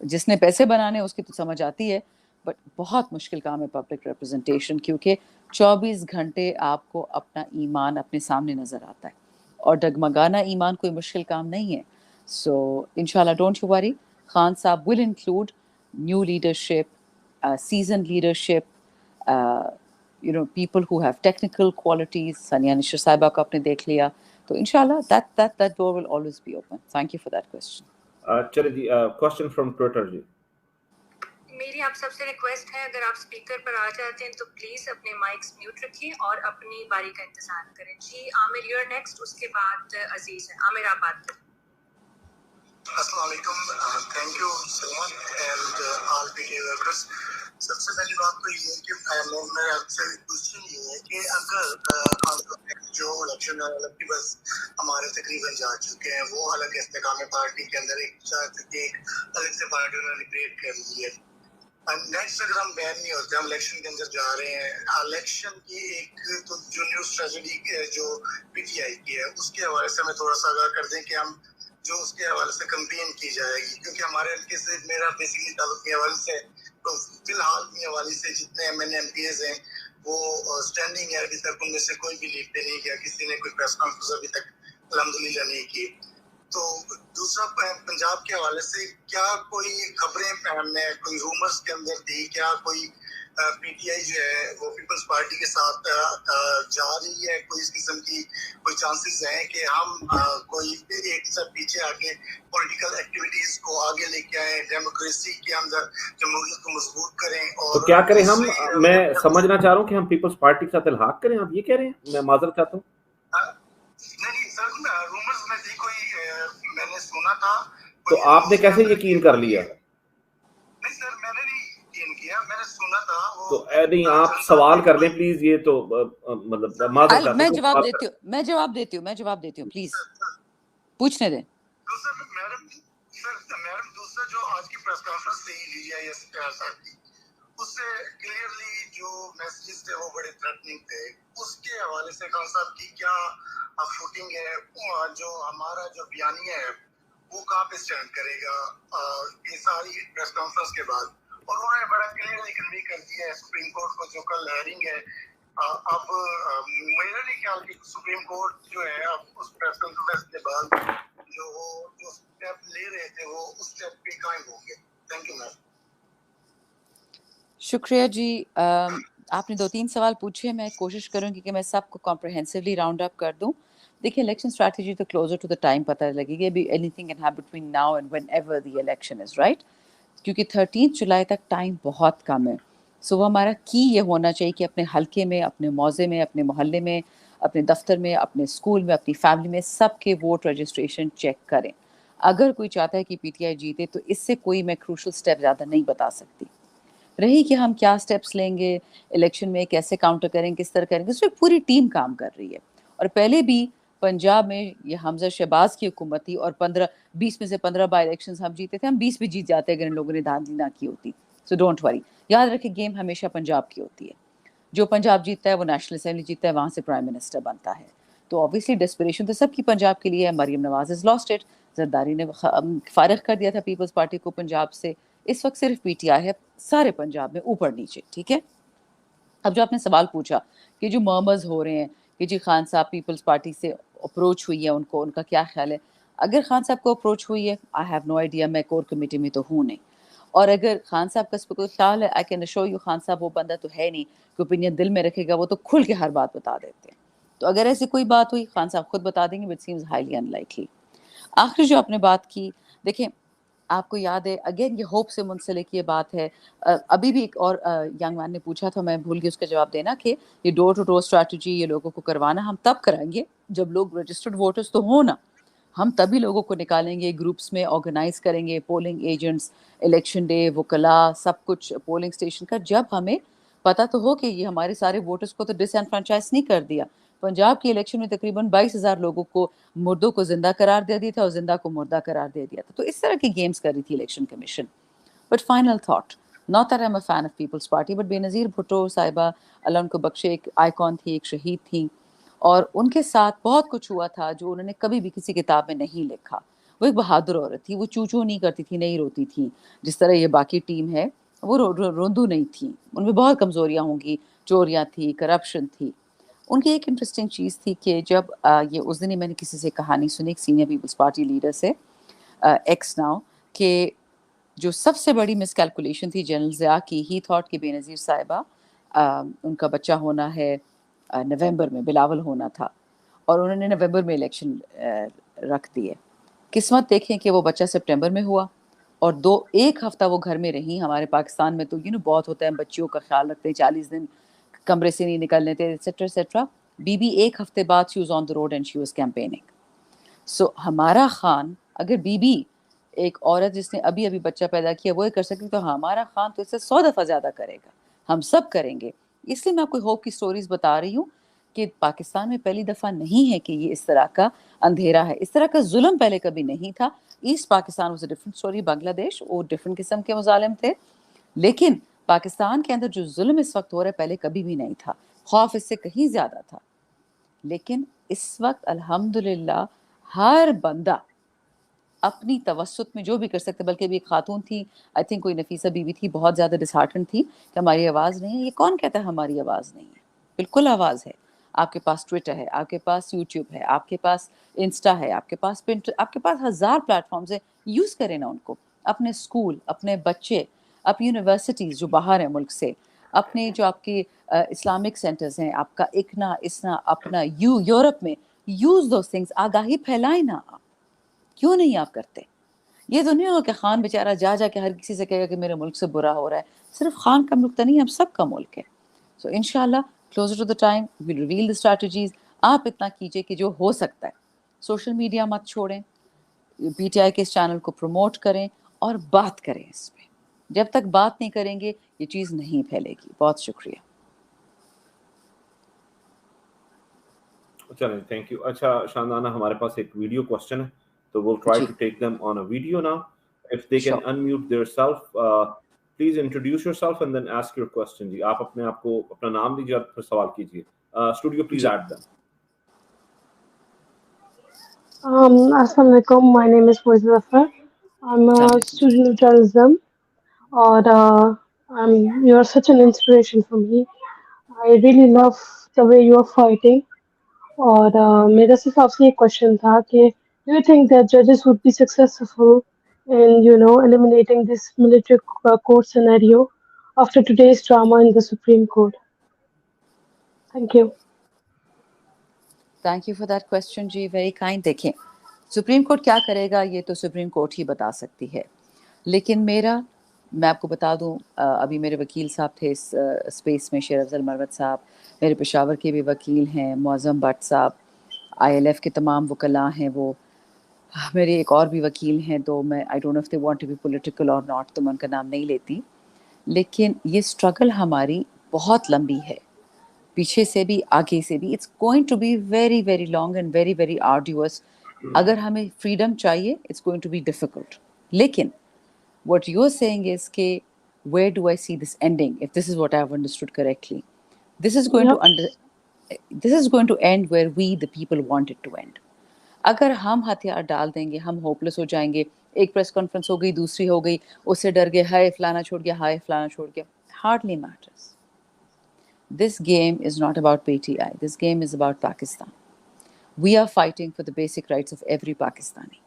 جس نے پیسے بنانے اس کی تو سمجھ آتی ہے, but بہت مشکل کام ہے پبلک ریپرزنٹیشن, کیونکہ 24 گھنٹے آپ کو اپنا ایمان اپنے سامنے نظر آتا ہے, اور ڈگمگانا ایمان کوئی مشکل کام نہیں ہے. سو انشاءاللہ ڈونٹ یو وری, خان صاحب will include new leadership, seasoned leadership, people who have technical qualities. ثانیہ نشر صاحبہ کو آپ نے دیکھ لیا, تو انشاءاللہ that door will always be open. Thank you for that question. چلے جی, question from Twitter جی. میری آپ سب سے ریکویسٹ ہے, اگر آپ اسپیکر پر آ جاتے ہیں تو پلیز اپنے مائکس میوٹ رکھیں اور اپنی باری کا انتظار کریں. جی عامر, یو نیکسٹ, اس کے بعد عزیز ہے. عامر آپ بات کریں. السلام علیکم, thank you Salman and all PTA workers. سب سے پہلی بات تو یہ ہے کہ میرا آپ سے کوشچن یہ ہے کہ اگر جو الیکشن بس ہمارے تقریباً جا چکے ہیں, وہ الگ استحکام پارٹی کے اندر ایک الگ سے پارٹی انہوں نے کریٹ کر لی ہے. نیکسٹ اگر ہم بین نہیں ہوتے, ہم الیکشن کے اندر جا رہے ہیں, الیکشن کی ایک تو جو نیوز ٹریجڈی جو PTI کی ہے اس کے حوالے سے ہمیں تھوڑا سا آگاہ کر دیں کہ ہم جو اس کے حوالے سے کمپین کی جائے گی, کیونکہ ہمارے حلقے سے میرا بیسکلی تعلق کے حوالے سے تو فی الحال کے حوالے سے جتنے MPs ہیں وہ اسٹینڈنگ ہے, ابھی تک ان میں سے کوئی بھی لیڈ پہ نہیں گیا, کسی نے کوئی پریس کانفرنس ابھی تک الحمدللہ نہیں کی. تو دوسرا پنجاب کے حوالے سے کیا کوئی خبریں میں کوئی رومرز کے اندر تھی, کیا کوئی PTI جو ہے وہ پیپلز پارٹی کے ساتھ جا رہی ہے, کوئی اس قسم کی کوئی چانسز ہیں کہ ہم کوئی ایک سب پیچھے آگے پولیٹیکل ایکٹیویٹیز کو آگے لے کے آئیں, ڈیموکریسی کے اندر جمہوریت کو مضبوط کریں؟ اور تو کیا کریں ہم, میں سمجھنا چاہ رہا ہوں کہ ہم پیپلز پارٹی کے ساتھ الحاق کریں, آپ یہ کہہ رہے ہیں؟ میں معذرت چاہتا ہوں. نہیں سر, رومرز میں تھی کوئی, میں نے سنا تھا. تو آپ نے کیسے یقین کر لیا؟ نہیں سر, میں نے نہیں یقین کیا, میں نے سنا تھا. تو نہیں, آپ سوال کر لیں پلیز, یہ تو مطلب معذرت. میں جواب دیتی ہوں, پلیز پوچھنے دیں. میڈم دوسرا جو آج کی پریس کانفرنس تھی DGIS صاحب کی, اس سے کلیئرلی جو میسیجز تھے وہ بڑے تھریٹننگ تھے. اس کے حوالے سے خان صاحب کی کیا فوٹنگ ہے, جو ہمارا جو بیانیہ ہے وہ کہاں پہ اسٹینڈ کرے گا یہ ساری پریس کانفرنس کے بعد؟ اور انہوں نے بڑا کلیئرلی کنوے کر دیا ہے سپریم کورٹ کو, جو کل ہیئرنگ ہے. اب میرا نہیں خیال کہ سپریم کورٹ جو ہے اب اس پریس کانفرنس کے بعد جو اسٹیپ لے رہے تھے وہ اس اسٹیپ پہ قائم ہوں گے. Thank you ma'am. شکریہ جی. آپ نے 2-3 سوال پوچھے, میں کوشش کروں گی کہ میں سب کو کمپریہنسولی راؤنڈ اپ کر دوں. دیکھیں, الیکشن اسٹریٹجی تو کلوزر ٹو دا ٹائم پتہ لگے گی, ابھی any thing can happen between now and when ever the election is, right, کیونکہ 13 جولائی تک ٹائم بہت کم ہے. سو وہ ہمارا کی یہ ہونا چاہیے کہ اپنے حلقے میں, اپنے موضع میں, اپنے محلے میں, اپنے دفتر میں, اپنے اسکول میں, اپنی فیملی میں سب کے ووٹ رجسٹریشن چیک کریں. اگر کوئی چاہتا ہے کہ PTI جیتے تو اس سے کوئی میں کروشل سٹیپ زیادہ نہیں بتا سکتی. رہی کہ ہم کیا سٹیپس لیں گے الیکشن میں, کیسے کاؤنٹر کریں, کس طرح کریں گے, اس میں پوری ٹیم کام کر رہی ہے. اور پہلے بھی پنجاب میں یہ حمزہ شہباز کی حکومت تھی اور 20 میں سے 15 بائی الیکشنز ہم جیتے تھے. ہم 20 بھی جیت جاتے اگر ان لوگوں نے دھاندلی نہ کی ہوتی. سو ڈونٹ وری, یاد رکھیں گیم ہمیشہ پنجاب کی ہوتی ہے. جو پنجاب جیتتا ہے وہ نیشنل اسمبلی جیتتا ہے, وہاں سے پرائم منسٹر بنتا ہے. تو obviously ڈیسپریشن تو سب کی پنجاب کے لیے ہے. مریم نواز از لاسٹ اٹ, زرداری نے فارغ کر دیا تھا پیپلز پارٹی کو پنجاب سے. اس وقت صرف PTI ہے سارے پنجاب میں اوپر نیچے, ٹھیک ہے. اب جو آپ نے سوال پوچھا کہ جو مرمرز ہو رہے ہیں کہ جی خان صاحب پیپلز پارٹی سے اپروچ ہوئی ہے, ان کا کیا خیال ہے؟ اگر خان صاحب کو اپروچ ہوئی ہے, آئی ہیو نو آئیڈیا, میں کور کمیٹی میں تو ہوں نہیں. اور اگر خان صاحب کا اس پہ کوئی خیال ہے, I can show you, Khan صاحب وہ بندہ تو ہے نہیں کہ اوپینین دل میں رکھے گا, وہ تو کھل کے ہر بات بتا دیتے ہیں. تو اگر ایسی کوئی بات ہوئی خان صاحب خود بتا دیں گے, but seems highly in likely. آخری جو آپ نے بات کی, دیکھیں آپ کو یاد ہے اگین یہ ہوپ سے منسلک یہ بات ہے. ابھی بھی ایک اور ینگ مین نے پوچھا تھا, میں بھول گئی اس کا جواب دینا, کہ یہ ڈور ٹو ڈور اسٹریٹجی یہ لوگوں کو کروانا ہم تب کرائیں گے جب لوگ رجسٹرڈ ووٹرز تو ہوں نا. ہم تبھی لوگوں کو نکالیں گے, گروپس میں آرگنائز کریں گے, پولنگ ایجنٹس, الیکشن ڈے, وکلاء, سب کچھ پولنگ اسٹیشن کا, جب ہمیں پتہ تو ہو کہ یہ ہمارے سارے ووٹرز کو تو ڈس انفرانچائز نہیں کر دیا. پنجاب کی الیکشن میں تقریباً 22,000 لوگوں کو مردوں کو زندہ قرار دے دیا تھا اور زندہ کو مردہ قرار دے دیا تھا. تو اس طرح کی گیمز کر رہی تھی election commission. But final thought, not that I'm a fan of Peoples Party, but Benazir Bhutto Sahiba اللہ ان کو بخشے ایک آئیکن تھی, ایک شہید تھیں, اور ان کے ساتھ بہت کچھ ہوا تھا جو انہوں نے کبھی بھی کسی کتاب میں نہیں لکھا. وہ ایک بہادر عورت تھی, وہ چو چو نہیں کرتی تھی, نہیں روتی تھی جس طرح یہ باقی ٹیم ہے, وہ روندو نہیں تھی, ان میں بہت کمزوریاں ہوں گی, چوریاں تھی, کرپشن تھی. ان کی ایک انٹرسٹنگ چیز تھی کہ جب یہ اس دن ہی میں نے کسی سے کہانی سنی, ایک سینئر پیپلز پارٹی لیڈر سے, ایکس ناؤ, کہ جو سب سے بڑی مس کیلکولیشن تھی جنرل ضیاء کی, ہی تھاٹ کہ بے نظیر صاحبہ ان کا بچہ ہونا ہے نومبر میں, بلاول ہونا تھا, اور انہوں نے نومبر میں الیکشن رکھ دیے. قسمت دیکھیں کہ وہ بچہ سپٹمبر میں ہوا, اور ایک ہفتہ وہ گھر میں رہی. ہمارے پاکستان میں تو بہت ہوتا ہے, بچیوں کا خیال رکھتے ہیں, 40 دن کمرے سے نہیں نکلنے تھے, ایٹسٹرا ایٹسٹرا. بی ایک ہفتے بعد she was on the road and she was campaigning. So ہمارا خان, اگر بی ایک عورت جس نے ابھی بچہ پیدا کیا وہ کر سکتی, تو ہمارا خان تو اس سے 100 دفعہ زیادہ کرے گا, ہم سب کریں گے. اس لیے میں آپ کو ہوپ کی سٹوریز بتا رہی ہوں کہ پاکستان میں پہلی دفعہ نہیں ہے کہ یہ اس طرح کا اندھیرا ہے, اس طرح کا ظلم پہلے کبھی نہیں تھا. East Pakistan was a different story, Bangladesh وہ ڈفرنٹ قسم کے مظالم تھے, لیکن پاکستان کے اندر جو ظلم اس وقت ہو رہا ہے پہلے کبھی بھی نہیں تھا, خوف اس سے کہیں زیادہ تھا. لیکن اس وقت الحمدللہ ہر بندہ اپنی توسط میں جو بھی کر سکتے, بلکہ بھی ایک خاتون تھی, آئی تھنک کوئی نفیسہ بی بی تھی, بہت زیادہ ڈسہارٹن تھی کہ ہماری آواز نہیں ہے. یہ کون کہتا ہے ہماری آواز نہیں ہے؟ بالکل آواز ہے. آپ کے پاس ٹویٹر ہے, آپ کے پاس یوٹیوب ہے, آپ کے پاس انسٹا ہے, آپ کے پاس پنٹر, آپ کے پاس 1000 پلیٹ فارمز ہیں, یوز کریں نا ان کو. اپنے اسکول, اپنے بچے, اپنی یونیورسٹیز جو باہر ہیں ملک سے, اپنے جو آپ کے اسلامک سینٹرز ہیں, آپ کا اکنا اسنا اپنا یورپ میں, یوز دوز تھنگس. آگاہی پھیلائیں نا آپ, کیوں نہیں آپ کرتے؟ یہ تو نہیں ہو کہ خان بیچارہ جا کے ہر کسی سے کہے گا کہ میرے ملک سے برا ہو رہا ہے. صرف خان کا ملک تو نہیں, ہم سب کا ملک ہے. سو انشاءاللہ closer to the time will reveal the strategies. آپ اتنا کیجئے کہ جو ہو سکتا ہے, سوشل میڈیا مت چھوڑیں, پی ٹی آئی کے اس چینل کو پروموٹ کریں اور بات کریں اس پہ. جب تک بات نہیں کریں گے یہ چیز نہیں پھیلے گی. بہت شکریہ. چلیں, تھینک یو. اچھا شاندانہ, ہمارے پاس ایک ویڈیو کوسچن ہے, تو we'll try to take them on a video now. If they can unmute their self, please introduce yourself and then ask your question. جی آپ اپنے آپ کو اپنا نام دیجیے اور پھر سوال کیجیے. Studio please add them. Assalamu alaikum. My name is Moiza Zafar. I'm a student of journalism. And you are such an inspiration for me. I really love the way you are fighting. اور میرا صرف آپ سے ایک question تھا کہ do you think that judges would be successful in eliminating this military court scenario after today's drama in the Supreme Court? Thank you. Thank you for that question جی, very kind. دیکھیں supreme court کیا کرے گا یہ تو supreme court ہی بتا سکتی ہے, لیکن میں آپ کو بتا دوں, ابھی میرے وکیل صاحب تھے اس اسپیس میں, شیر افضل مروت صاحب, میرے پشاور کے بھی وکیل ہیں, معظم بٹ صاحب, ILF کے تمام وکلاء ہیں, وہ میرے ایک اور بھی وکیل ہیں, تو میں I don't know if they want to be political or not, تو میں ان کا نام نہیں لیتی. لیکن یہ اسٹرگل ہماری بہت لمبی ہے, پیچھے سے بھی آگے سے بھی. It's going to be very very long and very very arduous. اگر ہمیں فریڈم چاہیے it's going to be difficult. لیکن what you're saying is کہ where do I see this ending, if this is what I have understood correctly, this is going to end where we the people want it to end. اگر ہم ہتھیار ڈال دیں گے ہم hopeless ہو جائیں گے. ایک پریس کانفرنس ہو گئی, دوسری ہو گئی, اس سے ڈر گئے, ہائے فلانا چھوڑ گیا, ہائے فلانا چھوڑ گیا. hardly matters. This game is not about PTI. This game is about Pakistan. We are fighting for the basic rights of every Pakistani.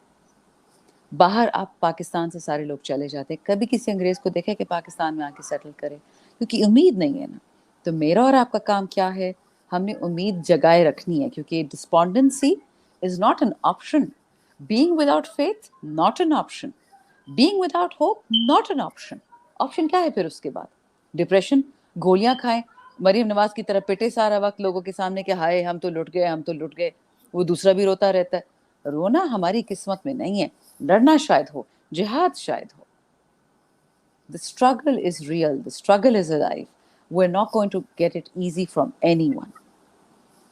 باہر آپ پاکستان سے سارے لوگ چلے جاتے ہیں, کبھی کسی انگریز کو دیکھے کہ پاکستان میں آ کے سیٹل کرے, کیونکہ امید نہیں ہے نا. تو میرا اور آپ کا کام کیا ہے, ہم نے امید جگائے رکھنی ہے, کیونکہ despondency is not an option. Being without faith not an option. Being without hope not an option. Option کیا ہے پھر اس کے بعد؟ ڈپریشن, گولیاں کھائیں, مریم نواز کی طرح پٹے سارا وقت لوگوں کے سامنے کہ ہائے ہم تو لٹ گئے, ہم تو لٹ گئے. وہ دوسرا بھی روتا رہتا ہے. رونا ہماری قسمت میں نہیں ہے, لڑنا شاید ہو, جہاد شاید ہو. The struggle is real, the struggle is alive. We're not going to get it easy from anyone.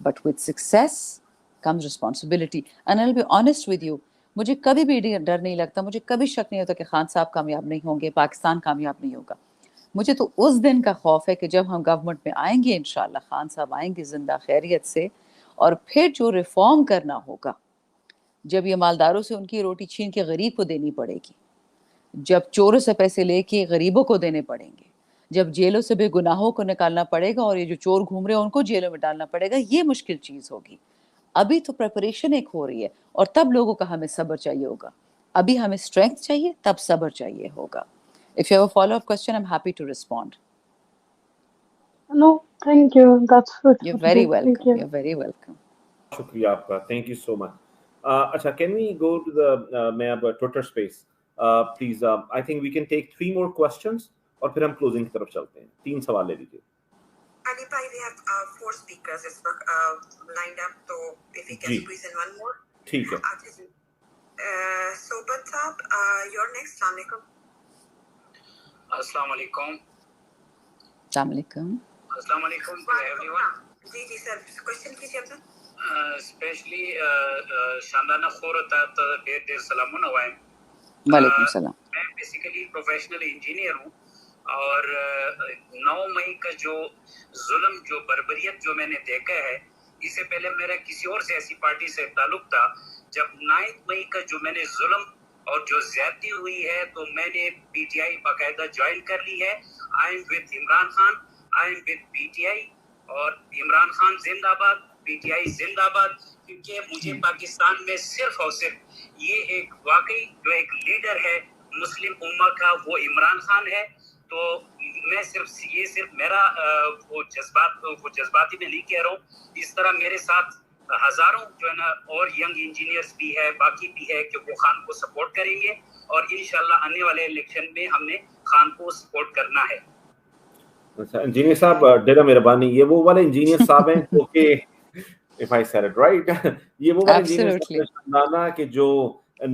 But with success comes responsibility. And I'll be honest with you, مجھے کبھی بھی ڈر نہیں لگتا, مجھے کبھی شک نہیں ہوتا کہ خان صاحب کامیاب نہیں ہوں گے, پاکستان کامیاب نہیں ہوگا. مجھے تو اس دن کا خوف ہے کہ جب ہم گورنمنٹ میں آئیں گے, انشاءاللہ خان صاحب آئیں گے زندہ خیریت سے, اور پھر جو ریفارم کرنا ہوگا, جب یہ مالداروں سے ان کی روٹی چھین کے غریب کو دینی پڑے گی، جب چوروں سے پیسے لے کے غریبوں کو دینے پڑیں گے، جب جیلوں سے بے گناہوں کو نکالنا پڑے گا اور یہ جو چور گھوم رہے ہیں ان کو جیلوں میں ڈالنا پڑے گا، یہ مشکل چیز ہوگی. ابھی تو پریپریشن ایک ہو رہی ہے، اور تب لوگوں کا ہمیں صبر چاہیے ہوگا. ابھی ہمیں اسٹرینتھ چاہیے، تب صبر چاہیے ہوگا. If you have a follow-up question, I'm happy to respond. No, thank you. That's it You're for very today. Thank welcome. you. You're very welcome. شکریہ آپ کا, thank you so much. اچھا, can we go to the میں اب Twitter space please. I think we can take 3 more questions اور پھر ہم closing کی طرف چلتے ہیں. 3 سوال لے لیجیے. Ali bhai, we have 4 speakers is lined up, so if we can squeeze in one more. ٹھیک ہے. Sobat Saab, you're next. Assalamu alaikum. السلام علیکم. السلام علیکم. السلام علیکم to everyone. جی سر, کوشچن کیجیے آپ. اسپیشلی شاندانہ خورتا تو دیر سلامونه وایم. وعلیکم السلام. میں بیسیکلی پروفیشنل انجینئر ہوں, اور 9 مئی کا جو ظلم, جو بربریت جو میں نے دیکھا ہے, اس سے پہلے میرا کسی اور سیاسی پارٹی سے تعلق تھا. جب 9 مئی کا جو میں نے ظلم اور جو زیادتی ہوئی ہے, تو میں نے پی ٹی آئی باقاعدہ جوائن کر لی ہے. I am with Imran Khan, I am with P T آئی, اور عمران خان زندہ باد, پی ٹی آئی زندہ باد. کیونکہ مجھے پاکستان میں صرف اور صرف یہ ایک واقعی جو ایک لیڈر ہے مسلم امہ کا, وہ عمران خان ہے. تو میں صرف میرا وہ جذباتی میں نہیں کہہ رہا ہوں, اس طرح میرے ساتھ ہزاروں جو ہے نا اور ینگ انجینئرز بھی ہے, باقی بھی ہے, کہ وہ خان کو سپورٹ کریں گے, اور انشاءاللہ آنے والے الیکشن میں ہم نے خان کو سپورٹ کرنا ہے. اچھا انجینئر صاحب, ڈیرا مہربانی, یہ وہ والے انجینئر صاحب ہیں جو کہ if I said it right, یہ وہ والے انجینئر صاحب ہیں کہ جو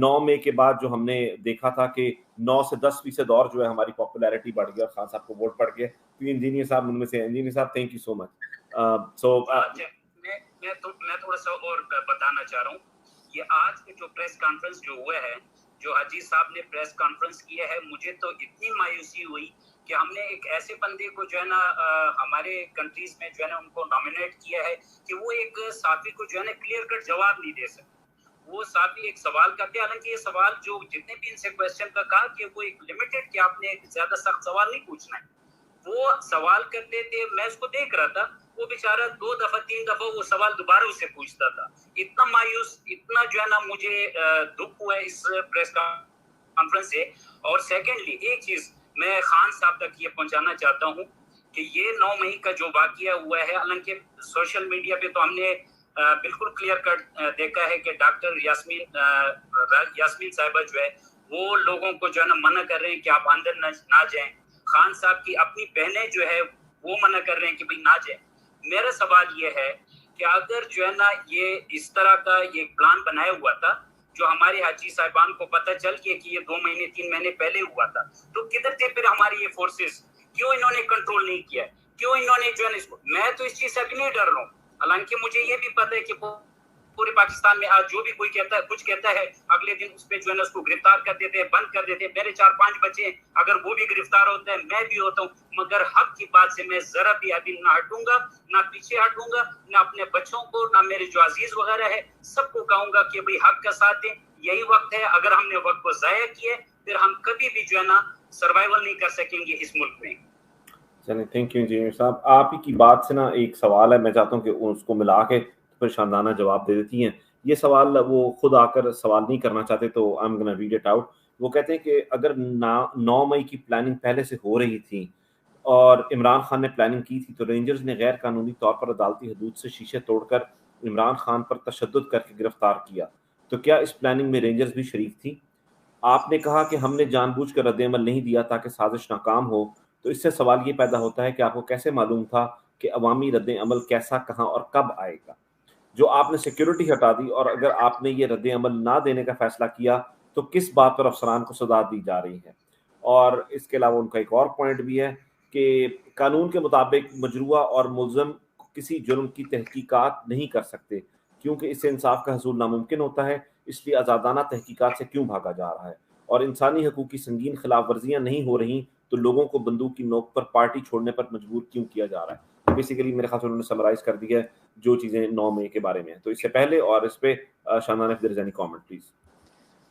9 مئی کے بعد جو ہم نے دیکھا تھا کہ 9 سے 10% اور جو ہے ہماری پاپولیرٹی بڑھ گئی اور خان صاحب کو ووٹ پڑ گئے. تو یہ انجینئر صاحب ان میں سے. انجینئر صاحب تھینک یو سو مچ. سو میں تھوڑا سا اور بتانا چاہ رہا ہوں. یہ آج کے جو پریس کانفرنس جو ہوا ہے, جو حاجی صاحب نے پریس کانفرنس کیا ہے, مجھے تو اتنی مایوسی ہوئی کہ ہم نے ایک ایسے بندے کو جو ہے نا ہمارے کنٹریز میں جو ہے نا ان کو نامینیٹ کیا ہے کہ وہ ایک صحافی کو جو ہے نا کلیئر کٹ جواب نہیں دے سکتے. وہ صحافی ایک سوال کرتے ہیں, حالانکہ یہ سوال جو جتنے بھی ان سے کویسچن کا کہا کہ وہ ایک لمیٹڈ, کہ آپ نے زیادہ سخت سوال نہیں پوچھنا ہے, وہ سوال کرتے تھے. میں اس کو دیکھ رہا تھا, وہ بیچارہ 2 دفعہ 3 دفعہ وہ سوال دوبارہ اس سے پوچھتا تھا. اتنا مایوس, اتنا جو ہے نا مجھے دکھ ہوا ہے اس پریس کانفرنس سے. اور سیکنڈلی ایک چیز میں خان صاحب تک یہ پہنچانا چاہتا ہوں کہ یہ 9 مئی کا جو واقعہ ہوا ہے, حالانکہ سوشل میڈیا پہ تو ہم نے بالکل کلیئر کٹ دیکھا ہے کہ ڈاکٹر یاسمین صاحبہ جو ہے وہ لوگوں کو جو ہے نا منع کر رہے ہیں کہ آپ اندر نہ جائیں. خان صاحب کی اپنی بہنیں جو ہے وہ منع کر رہے ہیں کہ بھئی نہ جائیں. میرا سوال یہ ہے کہ اگر جو ہے نا یہ اس طرح کا یہ پلان بنایا ہوا تھا, جو ہمارے حاجی صاحبان کو پتہ چل گیا کہ یہ 2 مہینے 3 مہینے پہلے ہوا تھا, تو کدھر تھے پھر ہماری یہ فورسز؟ کیوں انہوں نے کنٹرول نہیں کیا؟ کیوں انہوں نے جو ہے نا, میں تو اس چیز سے ابھی نہیں ڈر رہا ہوں, حالانکہ مجھے یہ بھی پتہ ہے کہ پورے پاکستان میں آج جو بھی کوئی کہتا ہے کچھ کہتا ہے, اگلے دن اس پہ جو ہے نا اس کو گرفتار کر دیتے ہیں, بند کر دیتے ہیں. میرے 4-5 بچے ہیں, اگر وہ بھی گرفتار ہوتے ہیں میں بھی ہوتا ہوں, مگر حق کی بات سے میں ذرا بھی ابھی نہ ہٹوں گا, نہ پیچھے ہٹوں گا, نہ اپنے بچوں کو, نہ میرے جو عزیز وغیرہ ہے سب کو کہوں گا کہ بھئی حق کا ساتھ دیں. یہی وقت ہے. اگر ہم نے وقت کو ضائع کیے پھر ہم کبھی بھی جو ہے نا سروائیول نہیں کر سکیں گے اس ملک میں. چلیں تھینک یو انجینئر صاحب. آپ ہی کی بات سے نا ایک سوال ہے, میں چاہتا ہوں کہ اس کو ملا کے پھر شاندانہ جواب دے دیتی ہیں. یہ سوال وہ خود آ کر سوال نہیں کرنا چاہتے, تو I am gonna read it out. وہ کہتے ہیں کہ اگر 9 مئی کی پلاننگ پہلے سے ہو رہی تھی اور عمران خان نے پلاننگ کی تھی, تو رینجرز نے غیر قانونی طور پر عدالتی حدود سے شیشے توڑ کر عمران خان پر تشدد کر کے گرفتار کیا, تو کیا اس پلاننگ میں رینجرز بھی شریک تھی؟ آپ نے کہا کہ ہم نے جان بوجھ کر رد عمل نہیں دیا تاکہ سازش ناکام ہو, تو اس سے سوال یہ پیدا ہوتا ہے کہ آپ کو کیسے معلوم تھا کہ عوامی رد عمل کیسا, کہاں اور کب آئے گا؟ جو آپ نے سیکیورٹی ہٹا دی, اور اگر آپ نے یہ رد عمل نہ دینے کا فیصلہ کیا تو کس بات پر افسران کو سزا دی جا رہی ہے؟ اور اس کے علاوہ ان کا ایک اور پوائنٹ بھی ہے کہ قانون کے مطابق مجروح اور ملزم کسی جرم کی تحقیقات نہیں کر سکتے کیونکہ اس سے انصاف کا حصول ناممکن ہوتا ہے, اس لیے آزادانہ تحقیقات سے کیوں بھاگا جا رہا ہے؟ اور انسانی حقوق کی سنگین خلاف ورزیاں نہیں ہو رہی تو لوگوں کو بندوق کی نوک پر پارٹی چھوڑنے پر مجبور کیوں کیا جا رہا ہے؟ بیسیکلی میرے خیال سے انہوں نے سمرائز کر دیا ہے جو چیزیں 9 مئی کے بارے میں ہیں. تو اس سے پہلے اور اس پہ Shandana, if there is any comment, please.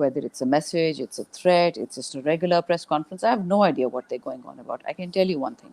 whether it's a message, it's a threat, it's just a regular press conference, I have no idea what they're going on about. I can tell you one thing,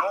9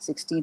16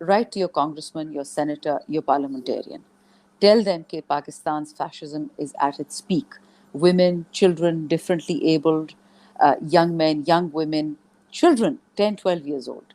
write to your congressman, your senator, your parliamentarian. Tell them that Pakistan's fascism is at its peak. Women, children, differently abled, young men, young women, children 10-12 years old,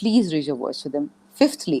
please raise your voice to them. Fifthly,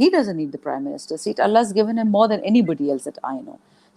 He doesn't need the prime minister seat. Allah's given him more than anybody else that I know.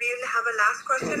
We will have a last question.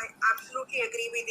I absolutely agree with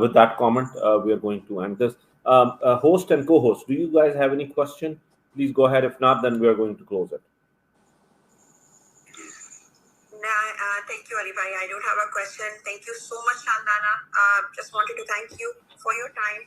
with that comment, we are going to end this. Host and co-host, do you guys have any question? Please go ahead. If not, then we are going to close it. Thank you, Ali bhai. I don't have a question. Thank you so much, Shandana. Just wanted to thank you for your time.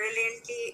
brilliantly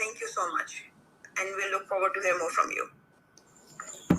Thank you so much, and we'll look forward to hear more from you.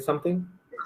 something?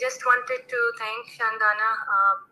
just wanted to thank Shandana.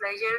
pleasure.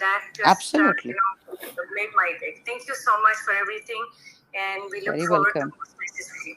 That just Absolutely. made my day. Thank you so much for everything, and we look Very forward welcome. to more spaces with you.